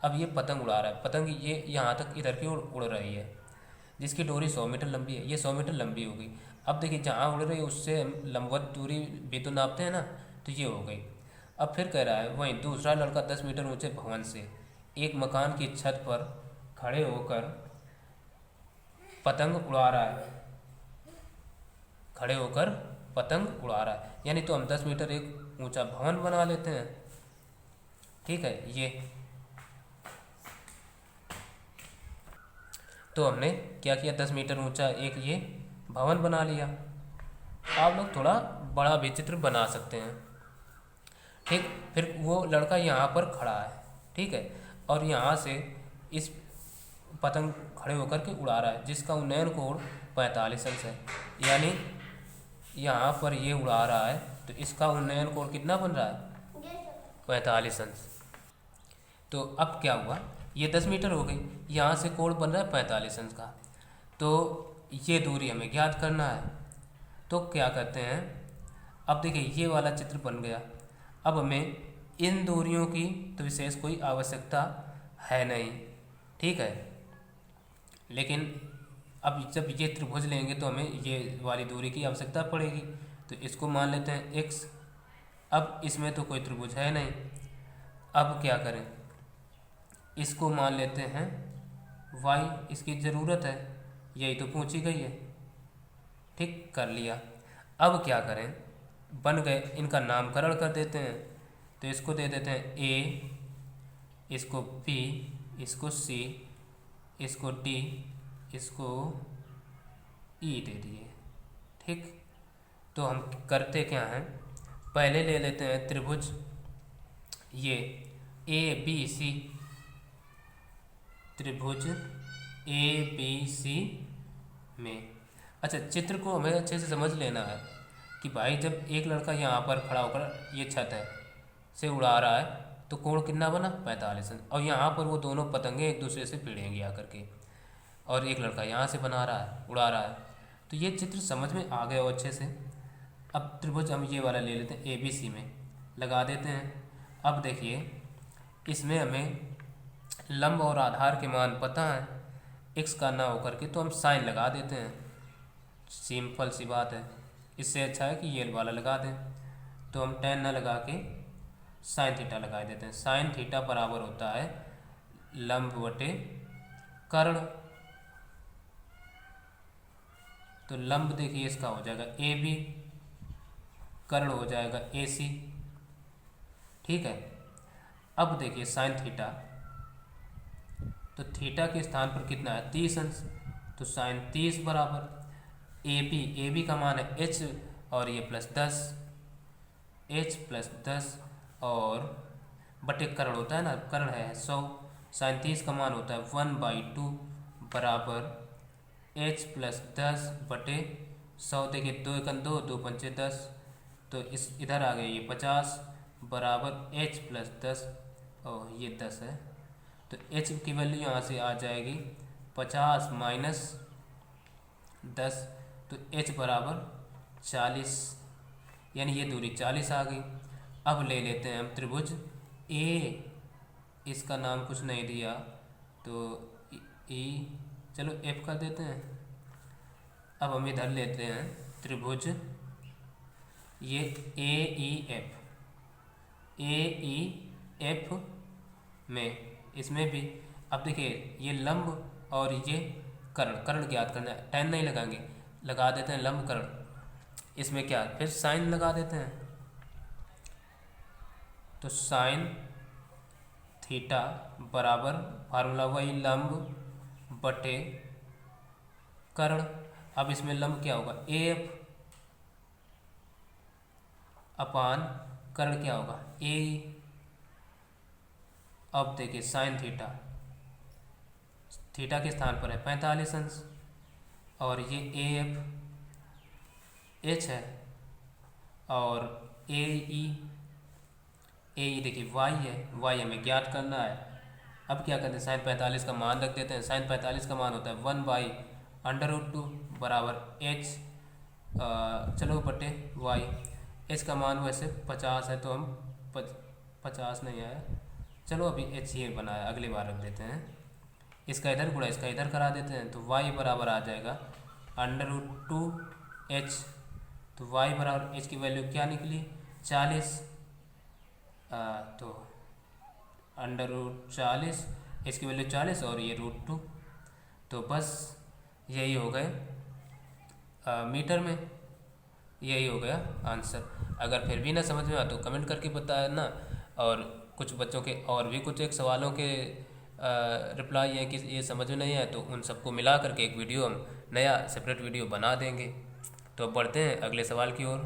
[SPEAKER 1] अब ये पतंग उड़ा रहा है, पतंग ये यहाँ तक इधर की उड़ रही है, जिसकी डोरी 100 मीटर लंबी है, ये 100 मीटर लंबी हो गई। अब देखिए जहाँ उड़ रही है उससे लंबवत दूरी भी तो नापते हैं ना, तो ये हो गई। अब फिर कह रहा है वहीं दूसरा लड़का 10 मीटर ऊंचे भवन से एक मकान की छत पर खड़े होकर पतंग उड़ा रहा है, खड़े होकर पतंग उड़ा रहा है, यानी तो हम 10 मीटर एक ऊंचा भवन बना लेते हैं। ठीक है, ये तो हमने क्या किया, 10 मीटर ऊंचा एक ये भवन बना लिया। आप लोग थोड़ा बड़ा भी चित्र बना सकते हैं। ठीक, फिर वो लड़का यहाँ पर खड़ा है, ठीक है, और यहाँ से इस पतंग खड़े होकर के उड़ा रहा है, जिसका उन्नयन कोण 45 अंश है, यानी यहाँ पर ये उड़ा रहा है तो इसका उन्नयन कोण कितना बन रहा है, 45 अंश। तो अब क्या हुआ, ये 10 मीटर हो गई, यहाँ से कोण बन रहा है 45 अंश का, तो ये दूरी हमें ज्ञात करना है। तो क्या करते हैं, अब देखिए ये वाला चित्र बन गया। अब हमें इन दूरियों की तो विशेष कोई आवश्यकता है नहीं, ठीक है, लेकिन अब जब ये त्रिभुज लेंगे तो हमें ये वाली दूरी की आवश्यकता पड़ेगी, तो इसको मान लेते हैं x। अब इसमें तो कोई त्रिभुज है नहीं, अब क्या करें, इसको मान लेते हैं y, इसकी ज़रूरत है, यही तो पूछी गई है। ठीक, कर लिया। अब क्या करें, बन गए, इनका नामकरण कर देते हैं, तो इसको दे देते हैं a, इसको b, इसको c, इसको d, इसको e दे दिए। ठीक, तो हम करते क्या हैं, पहले ले लेते हैं त्रिभुज ये ए बी सी, त्रिभुज ए बी सी में। अच्छा, चित्र को हमें अच्छे से समझ लेना है कि भाई जब एक लड़का यहाँ पर खड़ा होकर ये छत है से उड़ा रहा है तो कोण कितना बना, 45 अंश, और यहाँ पर वो दोनों पतंगे एक दूसरे से भिड़ेंगी आकर के, और एक लड़का यहाँ से बना रहा है, उड़ा रहा है। तो ये चित्र समझ में आ गया हो अच्छे से। अब त्रिभुज हम ये वाला ले लेते हैं, ए बी सी में लगा देते हैं। अब देखिए इसमें हमें लंब और आधार के मान पता है, एक्स का ना होकर के तो हम साइन लगा देते हैं, सिंपल सी बात है। इससे अच्छा है कि ये वाला लगा दें, तो हम tan ना लगा के साइन थीटा लगा देते हैं। साइन थीटा बराबर होता है लंब बटे कर्ण, तो लंब देखिए इसका हो जाएगा ए बी, कर्ण हो जाएगा ए सी। ठीक है, अब देखिए साइन थीटा, तो थीटा के स्थान पर कितना है, 30 अंश, तो साइन 30 बराबर ए बी का मान है h, और ये +10, h +10 और बटे कर्ण होता है ना, कर्ण है 100, साइन 30 का मान होता है 1/2 बराबर h +10 बटे 100। देखिए 2 × 2, 2 × 5 10, तो इस इधर आ गए ये 50 बराबर h +10 और ये 10 है, तो h की वैल्यू यहाँ से आ जाएगी 50 - 10, तो h बराबर 40, यानी ये दूरी 40 आ गई। अब ले लेते हैं हम त्रिभुज ए, इसका नाम कुछ नहीं दिया तो ई, चलो एफ कर देते हैं। अब हम इधर लेते हैं त्रिभुज ये ए ई एफ में, इसमें भी अब देखिए ये लंब और ये कर्ण ज्ञात करना है, tan नहीं लगाएंगे, लगा देते हैं लंब कर्ण, इसमें क्या फिर साइन लगा देते हैं, तो साइन थीटा बराबर फार्मूला वही लंब बटे कर्ण। अब इसमें लंब क्या होगा, एफ अपान कर्ण क्या होगा, ए। अब देखिए साइन थीटा, थीटा के स्थान पर है 45 अंश, और ये ए एफ एच है, और ए ई देखिए वाई है, वाई हमें ज्ञात करना है। अब क्या करते हैं, साइन 45 का मान रख देते हैं। साइन 45 का मान होता है 1/√2 बराबर एच, चलो बटे वाई। एच का मान वैसे 50 है तो हम 50 नहीं आया, चलो अभी एच ही बनाया, अगली बार रख देते हैं। इसका इधर गुणा इसका इधर करा देते हैं, तो y बराबर आ जाएगा √2h। तो y बराबर h की वैल्यू क्या निकली 40, तो √40, h की वैल्यू 40 और ये √2। तो बस यही हो गए मीटर में, यही हो गया आंसर। अगर फिर भी ना समझ में आ तो कमेंट करके बताना, और कुछ बच्चों के और भी कुछ एक सवालों के रिप्लाई है कि ये समझ में नहीं आया, तो उन सबको मिला करके एक वीडियो हम नया सेपरेट वीडियो बना देंगे। तो अब बढ़ते हैं अगले सवाल की ओर।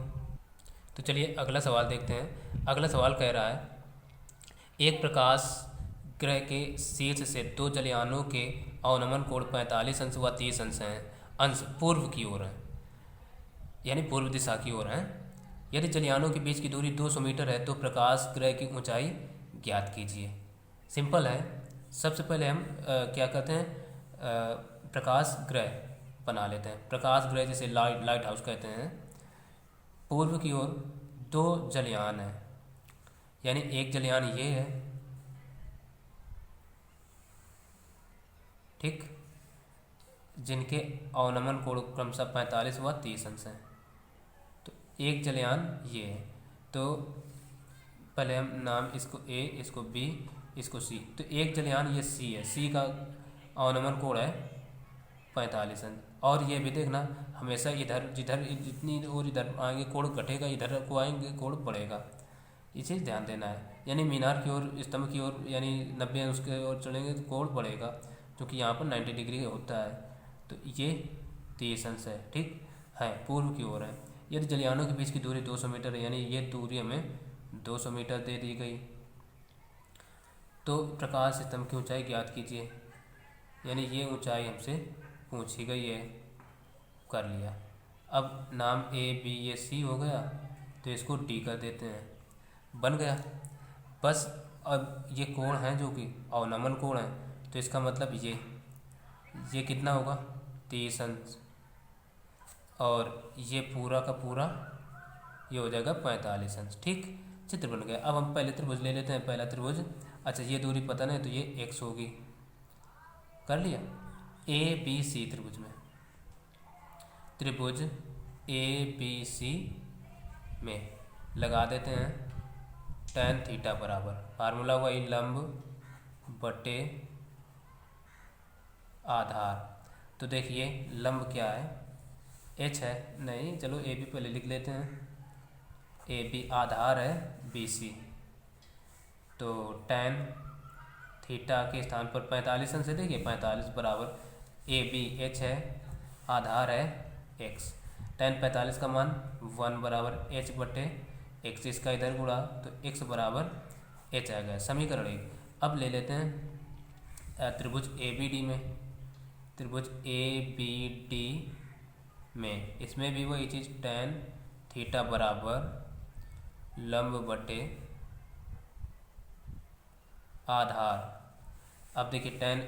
[SPEAKER 1] तो चलिए अगला सवाल देखते हैं। अगला सवाल कह रहा है, एक प्रकाश ग्रह के शीर्ष से दो जलयानों के अवनमन कोण 45 अंश व 30 अंश हैं, अंश पूर्व की ओर है, यानी पूर्व दिशा की ओर है। यदि जलयानों के बीच की दूरी 200 मीटर है तो प्रकाश ग्रह की ऊंचाई ज्ञात कीजिए। सिंपल है। सबसे पहले हम क्या करते हैं, प्रकाश ग्रह बना लेते हैं। प्रकाश ग्रह जिसे लाइट हाउस कहते हैं। पूर्व की ओर दो जलयान है, यानी एक जलयान ये है, ठीक, जिनके अवनमन कोण क्रमशः 45 व 30 अंश हैं। तो एक जलयान ये है, तो पहले हम नाम इसको ए, इसको बी, इसको सी। तो एक जलयान ये सी है, सी का अवनमन कोण है 45 अंश। और ये भी देखना हमेशा इधर जिधर जितनी और इधर आएंगे कोण घटेगा, इधर को आएंगे कोण बढ़ेगा, ये चीज़ ध्यान देना है। यानी मीनार की ओर, स्तंभ की ओर, यानी 90 अंश की ओर चलेंगे तो कोण बढ़ेगा, क्योंकि यहाँ पर 90 डिग्री होता है। तो ये 30 अंश है, ठीक है, पूर्व की ओर है। यदि जलयानों के बीच की दूरी 200 मीटर है, यानी ये दूरी हमें 200 मीटर दे दी गई, तो प्रकाश स्तंभ की ऊंचाई ज्ञात कीजिए, यानी ये ऊंचाई हमसे पूछी गई है, कर लिया। अब नाम ए बी ये सी हो गया, तो इसको डी कर देते हैं, बन गया। बस अब ये कोण है जो कि अवनमन कोण है, तो इसका मतलब ये कितना होगा 30 अंश, और ये पूरा का पूरा ये हो जाएगा 45 अंश, ठीक। चित्र बन गया। अब हम पहले त्रिभुज ले लेते हैं। पहला त्रिभुज, अच्छा ये दूरी पता नहीं तो ये x होगी, कर लिया। ए बी सी त्रिभुज में, त्रिभुज ए बी सी में लगा देते हैं tan थीटा बराबर, फार्मूला वही लंब बटे आधार। तो देखिए लंब क्या है, h है, नहीं चलो ए बी पहले लिख लेते हैं, ए बी आधार है बी सी, तो tan थीटा के स्थान पर 45 अंश से देखिए 45 बराबर ए बी एच है, आधार है x। tan 45 का मान 1 बराबर h बटे x, इसका इधर गुणा तो x बराबर h आ गया, समीकरण 1। अब ले लेते हैं त्रिभुज ए बी डी में, त्रिभुज ए बी डी में, इसमें भी वही चीज़ tan थीटा बराबर लंब बटे आधार। अब देखिए tan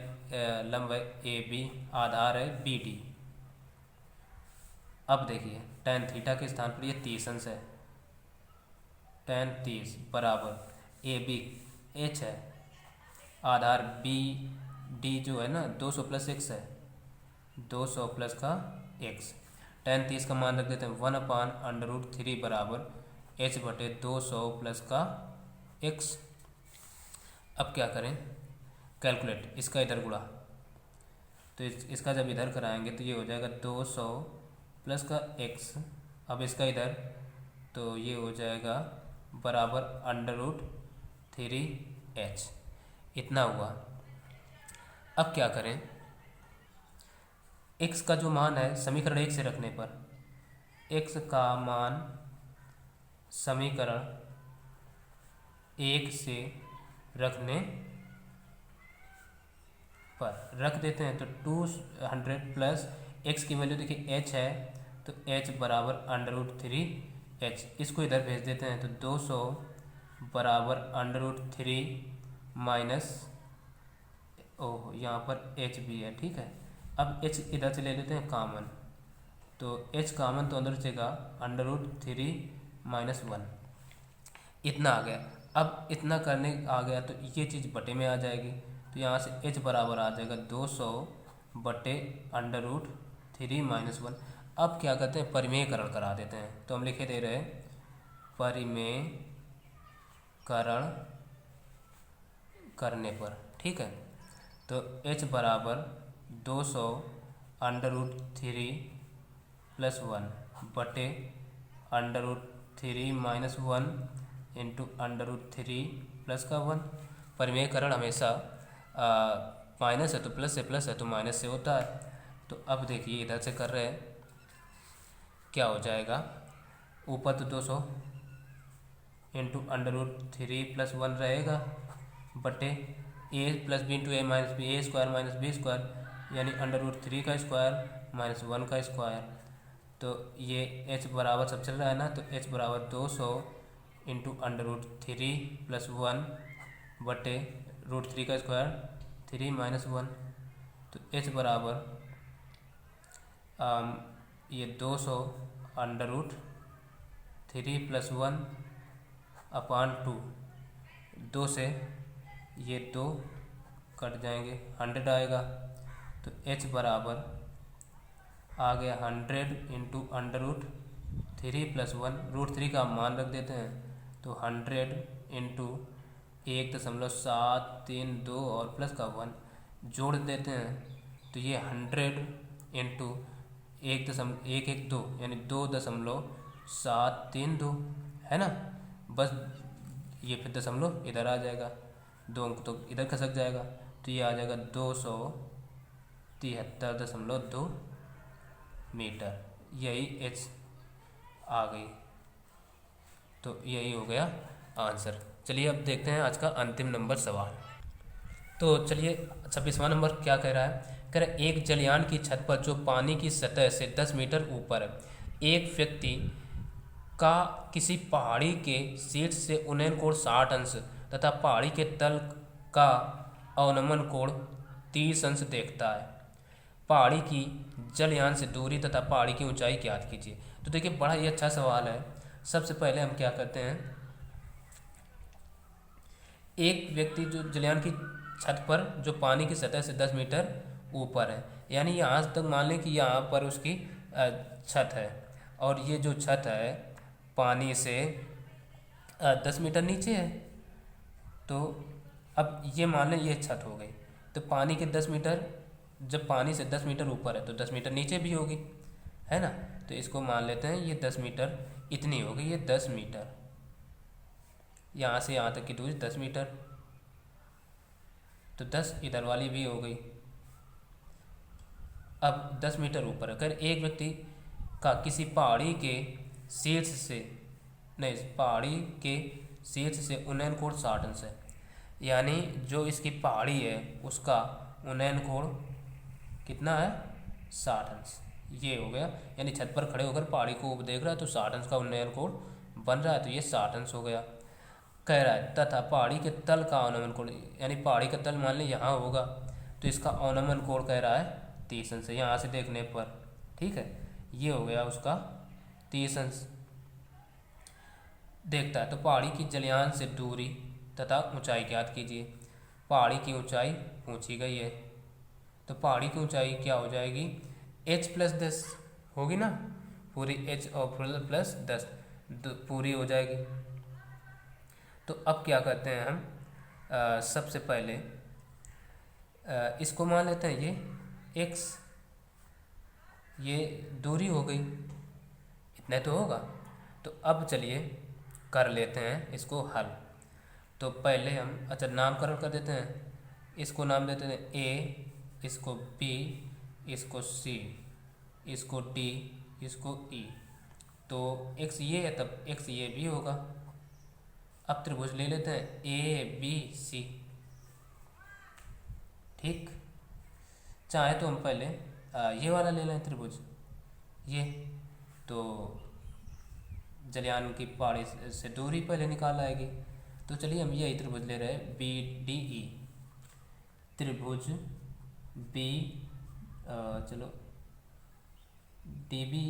[SPEAKER 1] लंब है ए बी, आधार है बी डी। अब देखिए tan थीटा के स्थान पर ये 30 अंश है, tan 30 बराबर ए बी एच है, आधार बी डी जो है ना 200 प्लस एक्स है, 200 प्लस का एक्स। tan 30 का मान रख देते हैं 1/√3 बराबर h बटे 200 प्लस का x। अब क्या करें, कैलकुलेट, इसका इधर गुणा, तो इसका जब इधर कराएंगे तो ये हो जाएगा 200 प्लस का x। अब इसका इधर, तो ये हो जाएगा बराबर √3h, इतना हुआ। अब क्या करें, x का जो मान है समीकरण 1 से रखने पर, x का मान समीकरण 1 से रखने पर रख देते हैं, तो 200 प्लस एक्स की वैल्यू देखिए एच है, तो एच बराबर अंडर रूट थ्री एच, इसको इधर भेज देते हैं तो 200 बराबर अंडर रूट थ्री माइनस, ओह यहाँ पर एच भी है, ठीक है। अब एच इधर से ले लेते हैं कॉमन, तो एच कॉमन तो अंदर बचेगा under root three minus one, इतना आ गया। अब इतना करने आ गया तो ये चीज़ बटे में आ जाएगी, तो यहाँ से एच बराबर आ जाएगा 200 बटे under root three minus one. अब क्या करते हैं, परिमेयकरण करा देते हैं, तो हम लिखे दे रहे हैं परिमेयकरण करने पर, ठीक है। तो h बराबर 200 under root three plus one बटे under root three minus one into under root three plus का वन। परिमेयकरण हमेशा माइनस है तो प्लस से, प्लस है तो माइनस से होता है। तो अब देखिए इधर से कर रहे हैं, क्या हो जाएगा, ऊपर तो 200 into under root three plus one रहेगा बटे a plus b into a minus b, a square minus b square, यानी अंडर रूट थ्री का स्क्वायर माइनस वन का स्क्वायर। तो ये h बराबर सब चल रहा है ना, तो h बराबर 200 into under root three plus one बटे रूट थ्री का स्क्वायर थ्री माइनस वन। तो h बराबर ये 200 under root three plus one upon two, दो से ये दो कट जाएंगे, 100 आएगा। तो h बराबर आ गया 100 into under root three plus one, root three का मान रख देते हैं, तो 100 इंटू 1.732 और प्लस का वन जोड़ देते हैं, तो ये 100 इंटू 1.112 यानी 2.732 है ना। बस ये फिर दशमलव इधर आ जाएगा, दो अंक तो इधर खसक जाएगा, तो ये आ जाएगा 273.2 मीटर, यही h आ गई। तो यही हो गया आंसर। चलिए अब देखते हैं आज का अंतिम नंबर सवाल। तो चलिए 26वां नंबर क्या कह रहा है, कह रहा है एक जलयान की छत पर जो पानी की सतह से 10 मीटर ऊपर है, एक व्यक्ति का किसी पहाड़ी के शीर्ष से उन्नयन कोण 60 अंश तथा पहाड़ी के तल का अवनमन कोण 30 अंश देखता है। पहाड़ी की जलयान से दूरी तथा पहाड़ी की ऊंचाई ज्ञात कीजिए। तो देखिए बड़ा ही अच्छा सवाल है। सबसे पहले हम क्या करते हैं, एक व्यक्ति जो जलयान की छत पर जो पानी की सतह से 10 मीटर ऊपर है, यानी यहाँ तक मान लें कि यहाँ पर उसकी छत है, और ये जो छत है पानी से 10 मीटर नीचे है। तो अब ये मान लें ये छत हो गई, तो पानी के 10 मीटर, जब पानी से 10 मीटर ऊपर है तो 10 मीटर नीचे भी होगी, है ना। तो इसको मान लेते हैं ये 10 मीटर इतनी होगी, ये 10 मीटर, यहाँ से यहाँ तक की दूरी 10 मीटर, तो 10 इधर वाली भी हो गई। अब 10 मीटर ऊपर अगर एक व्यक्ति का किसी पहाड़ी के शीर्ष से, नहीं, पहाड़ी के शीर्ष से उन्नयन कोण 60 अंश है, यानी जो इसकी पहाड़ी है उसका उन्नयन कोण कितना है, 60 अंश। ये हो गया, यानी छत पर खड़े होकर पहाड़ी को देख रहा है तो 60 अंश का उन्नयन कोण बन रहा है, तो ये 60 अंश हो गया। कह रहा है तथा पहाड़ी के तल का अवनमन कोण, यानी पहाड़ी का तल मान लें यहाँ होगा, तो इसका अवनमन कोण कह रहा है 30 अंश, यहाँ से देखने पर, ठीक है। ये हो गया उसका 30 अंश देखता है। तो पहाड़ी की जलयान से दूरी तथा ऊंचाई ज्ञात कीजिए। पहाड़ी की ऊंचाई पूछी गई है, तो पहाड़ी की ऊंचाई क्या हो जाएगी, h प्लस 10 होगी ना, पूरी h और प्लस 10 पूरी हो जाएगी। तो अब क्या करते हैं हम, सबसे पहले इसको मान लेते हैं ये x, ये दूरी हो गई, इतना तो होगा। तो अब चलिए कर लेते हैं इसको हल। तो पहले हम अच्छा नामकरण कर देते हैं, इसको नाम देते हैं a, इसको b, इसको c, इसको d, इसको e। तो x ये है तब x ये भी होगा। अब त्रिभुज ले लेते हैं a b c, ठीक। चाहे तो हम पहले ये वाला ले लें त्रिभुज, ये तो जलयान की पहाड़ी से दूरी पहले निकाल आएगी। तो चलिए हम यही त्रिभुज ले रहे हैं, बी डी ई त्रिभुज बी, चलो डी बी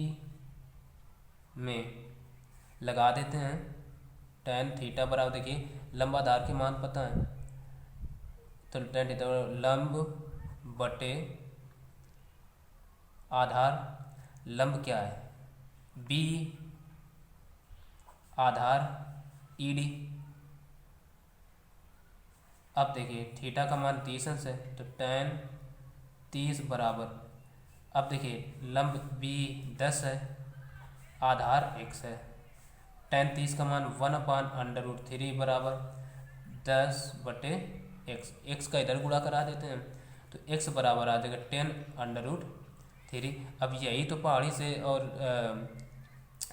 [SPEAKER 1] में लगा देते हैं tan थीटा बराबर, देखिए लंबा आधार के मान पता है, तो tan थीटा लंब बटे आधार, लंब क्या है बी, आधार ईडी। अब देखिए थीटा का मान 30 अंश है, तो tan 30 बराबर, अब देखिए लंब बी 10 है, आधार x है, tan 30 का मान 1/√3 बराबर 10 बटे x का इधर गुणा करा देते हैं, तो x बराबर आ जाएगा 10√3। अब यही तो पहाड़ी से और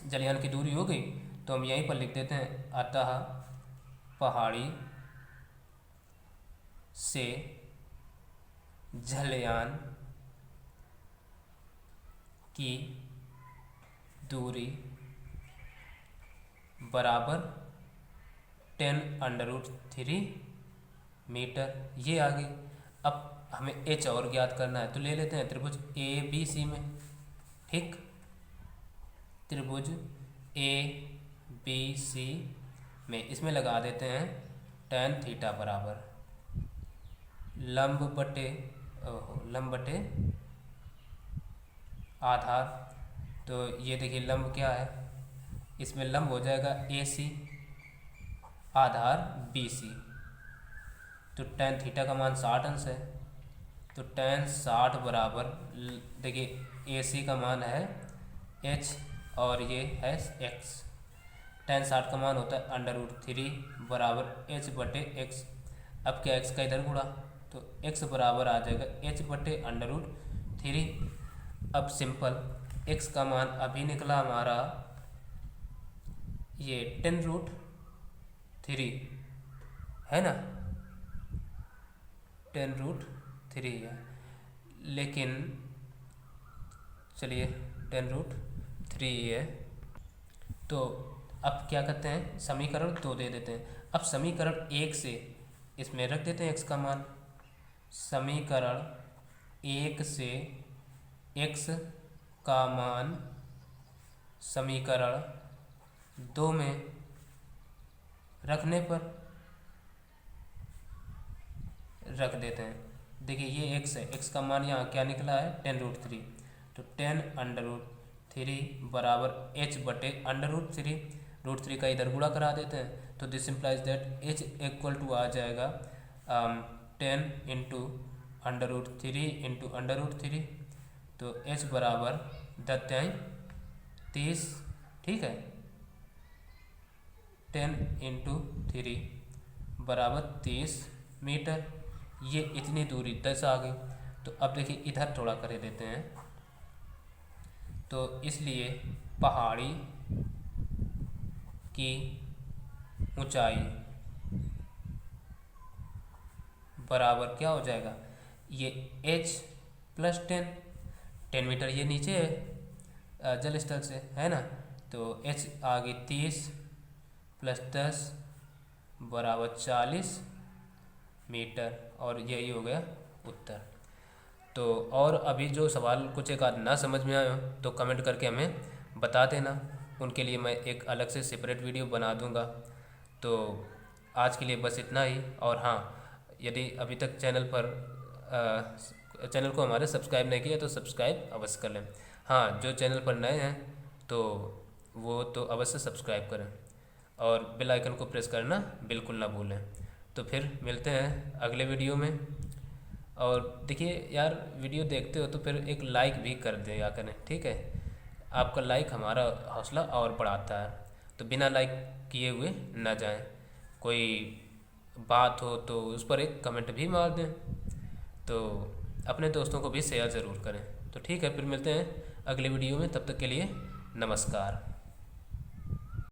[SPEAKER 1] जलयान की दूरी हो गई, तो हम यहीं पर लिख देते हैं, अतः पहाड़ी से जलयान की दूरी बराबर 10√3 मीटर, ये आ गई। अब हमें h और ज्ञात करना है, तो ले लेते हैं त्रिभुज ए बी सी में, ठीक, त्रिभुज ए बी सी में इसमें लगा देते हैं tan थीटा बराबर लंब बटे आधार, तो ये देखिए लंब क्या है, इसमें लंब हो जाएगा ए सी, आधार बी सी, तो tan थीटा का मान 60 अंश है, तो tan 60 बराबर, देखिए ए सी का मान है h और ये है x, tan 60 का मान होता है √3 बराबर h बटे x। अब क्या x का इधर गुणा, तो x बराबर आ जाएगा h बटे √3। अब सिंपल x का मान अभी निकला हमारा ये 10√3 है ना, 10√3 है, लेकिन चलिए 10√3 है, तो अब क्या करते हैं, समीकरण 2 दे देते हैं। अब समीकरण 1 से इसमें रख देते हैं x का मान, समीकरण 1 से x का मान समीकरण 2 में रखने पर रख देते हैं। देखिए ये x है, x का मान यहाँ क्या निकला है 10√3, तो 10√3 बराबर h बटे √3 का इधर गुणा करा देते हैं, तो this implies that h equal to आ जाएगा 10 इंटू √3 तो h बराबर 30, ठीक है, 10 इंटू 3 बराबर 30 मीटर, ये इतनी दूरी 10 आ गई। तो अब देखिए इधर थोड़ा कर देते हैं, तो इसलिए पहाड़ी की ऊंचाई बराबर क्या हो जाएगा, ये h प्लस 10 मीटर, ये नीचे है जल स्थल से, है ना, तो h आ गई 30 प्लस 10 बराबर 40 मीटर, और यही हो गया उत्तर। तो और अभी जो सवाल कुछ एक आध ना समझ में आए हो तो कमेंट करके हमें बता देना, उनके लिए मैं एक अलग से सेपरेट वीडियो बना दूंगा। तो आज के लिए बस इतना ही, और हाँ, यदि अभी तक चैनल को हमारे सब्सक्राइब नहीं किया तो सब्सक्राइब अवश्य कर लें। हाँ, जो चैनल पर नए हैं तो वो तो अवश्य सब्सक्राइब करें और बेल आइकन को प्रेस करना बिल्कुल ना भूलें। तो फिर मिलते हैं अगले वीडियो में, और देखिए यार, वीडियो देखते हो तो फिर एक लाइक भी कर दिया करें, ठीक है, आपका लाइक हमारा हौसला और बढ़ाता है, तो बिना लाइक किए हुए ना जाएं। कोई बात हो तो उस पर एक कमेंट भी मार दें, तो अपने दोस्तों को भी शेयर ज़रूर करें। तो ठीक है, फिर मिलते हैं अगले वीडियो में, तब तक के लिए नमस्कार।